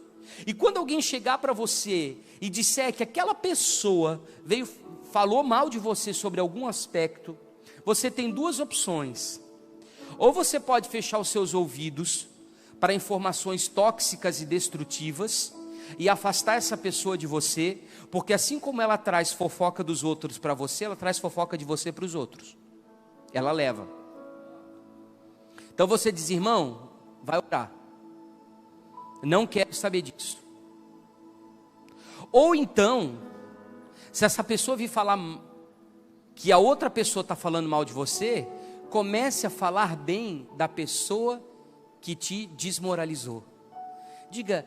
E quando alguém chegar para você e disser que aquela pessoa falou mal de você sobre algum aspecto, você tem duas opções. Ou você pode fechar os seus ouvidos para informações tóxicas e destrutivas e afastar essa pessoa de você, porque assim como ela traz fofoca dos outros para você, ela traz fofoca de você para os outros. Ela leva. Então você diz: irmão, vai orar, não quero saber disso. Ou então, se essa pessoa vir falar que a outra pessoa está falando mal de você, comece a falar bem da pessoa que te desmoralizou. Diga: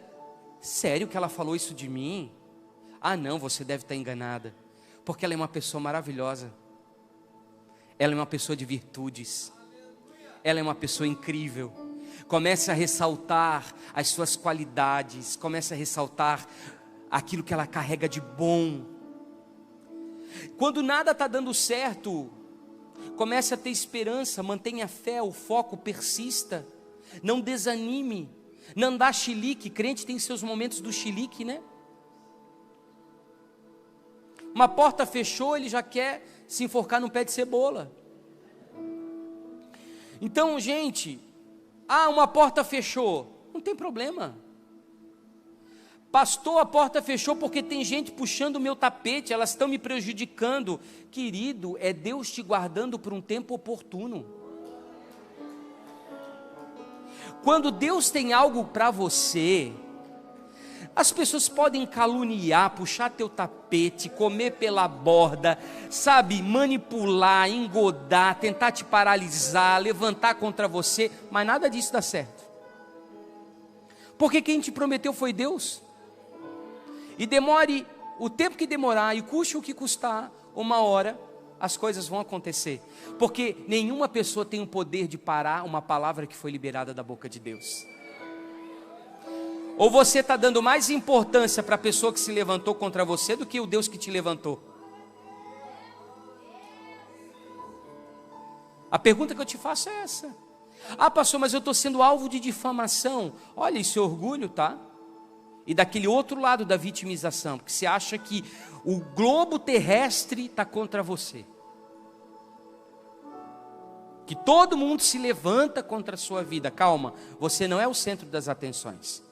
sério que ela falou isso de mim? Ah não, você deve estar enganada, porque ela é uma pessoa maravilhosa, ela é uma pessoa de virtudes, ela é uma pessoa incrível. Comece a ressaltar as suas qualidades, comece a ressaltar aquilo que ela carrega de bom. Quando nada está dando certo, comece a ter esperança, mantenha a fé, o foco, persista, não desanime, não dá chilique. Crente tem seus momentos do chilique, né? Uma porta fechou, ele já quer se enforcar num pé de cebola. Então, gente, uma porta fechou, não tem problema. Pastor, a porta fechou porque tem gente puxando o meu tapete, elas estão me prejudicando. Querido, é Deus te guardando por um tempo oportuno. Quando Deus tem algo para você, as pessoas podem caluniar, puxar teu tapete, comer pela borda, sabe, manipular, engodar, tentar te paralisar, levantar contra você, mas nada disso dá certo. Porque quem te prometeu foi Deus. E demore o tempo que demorar, e custe o que custar, uma hora as coisas vão acontecer. Porque nenhuma pessoa tem o poder de parar uma palavra que foi liberada da boca de Deus. Ou você está dando mais importância para a pessoa que se levantou contra você do que o Deus que te levantou? A pergunta que eu te faço é essa. Ah, pastor, mas eu estou sendo alvo de difamação. Olha, isso é orgulho, tá? E daquele outro lado da vitimização, porque você acha que o globo terrestre está contra você. Que todo mundo se levanta contra a sua vida. Calma, você não é o centro das atenções.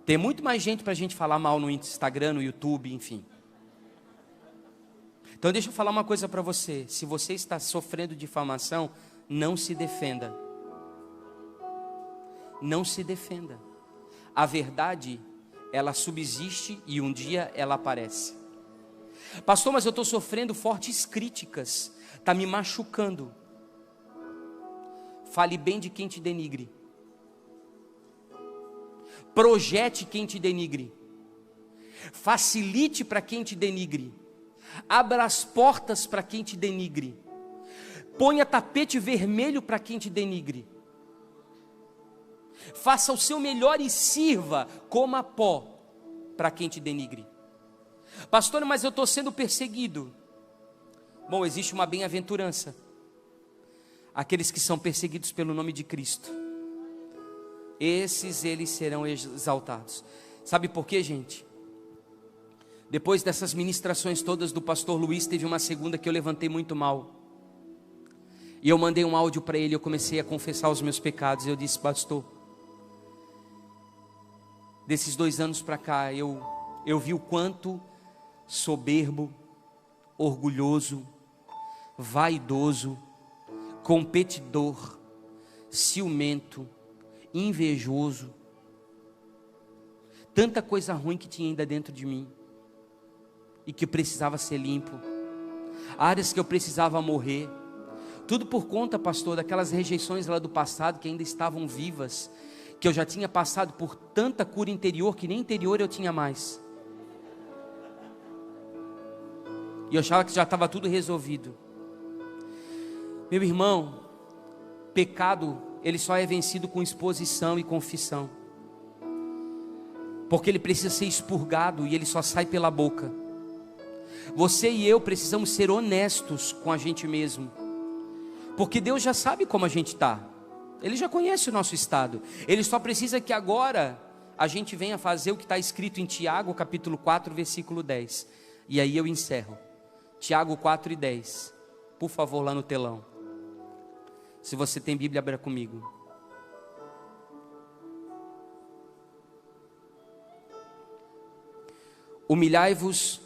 Tem muito mais gente para a gente falar mal no Instagram, no YouTube, enfim. Então deixa eu falar uma coisa para você. Se você está sofrendo difamação, não se defenda. Não se defenda. A verdade, ela subsiste e um dia ela aparece. Pastor, mas eu estou sofrendo fortes críticas. Está me machucando. Fale bem de quem te denigre. Projete quem te denigre. Facilite para quem te denigre. Abra as portas para quem te denigre. Ponha tapete vermelho para quem te denigre. Faça o seu melhor e sirva, coma pó para quem te denigre. Pastor, mas eu estou sendo perseguido. Bom, existe uma bem-aventurança. Aqueles que são perseguidos pelo nome de Cristo, eles serão exaltados. Sabe por quê, gente? Depois dessas ministrações todas do pastor Luiz, teve uma segunda que eu levantei muito mal. E eu mandei um áudio para ele, eu comecei a confessar os meus pecados. Eu disse, pastor, desses 2 anos para cá, eu vi o quanto soberbo, orgulhoso, vaidoso, competidor, ciumento, invejoso, tanta coisa ruim que tinha ainda dentro de mim e que precisava ser limpo, áreas que eu precisava morrer, tudo por conta, pastor, daquelas rejeições lá do passado que ainda estavam vivas, que eu já tinha passado por tanta cura interior que nem interior eu tinha mais, e eu achava que já estava tudo resolvido. Meu irmão, pecado, ele só é vencido com exposição e confissão, porque ele precisa ser expurgado e ele só sai pela boca. Você e eu precisamos ser honestos com a gente mesmo, porque Deus já sabe como a gente está, Ele já conhece o nosso estado, Ele só precisa que agora a gente venha fazer o que está escrito em Tiago capítulo 4 versículo 10, e aí eu encerro. Tiago 4:10, por favor, lá no telão. Se você tem Bíblia, abra comigo. Humilhai-vos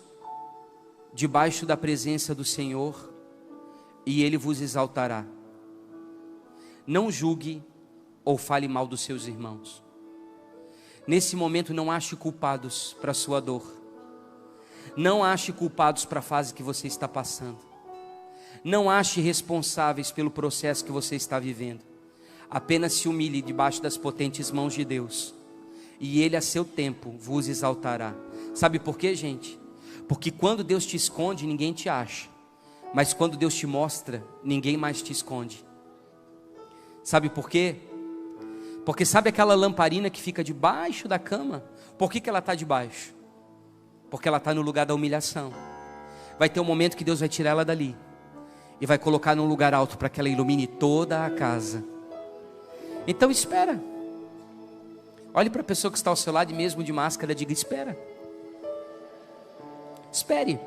debaixo da presença do Senhor, e Ele vos exaltará. Não julgue ou fale mal dos seus irmãos. Nesse momento não ache culpados para a sua dor. Não ache culpados para a fase que você está passando. Não ache responsáveis pelo processo que você está vivendo. Apenas se humilhe debaixo das potentes mãos de Deus, e Ele a seu tempo vos exaltará. Sabe por quê, gente? Porque quando Deus te esconde, ninguém te acha. Mas quando Deus te mostra, ninguém mais te esconde. Sabe por quê? Porque sabe aquela lamparina que fica debaixo da cama? Por que ela está debaixo? Porque ela está no lugar da humilhação. Vai ter um momento que Deus vai tirar ela dali e vai colocar num lugar alto para que ela ilumine toda a casa. Então espera. Olhe para a pessoa que está ao seu lado e mesmo de máscara, diga: espera. Espere.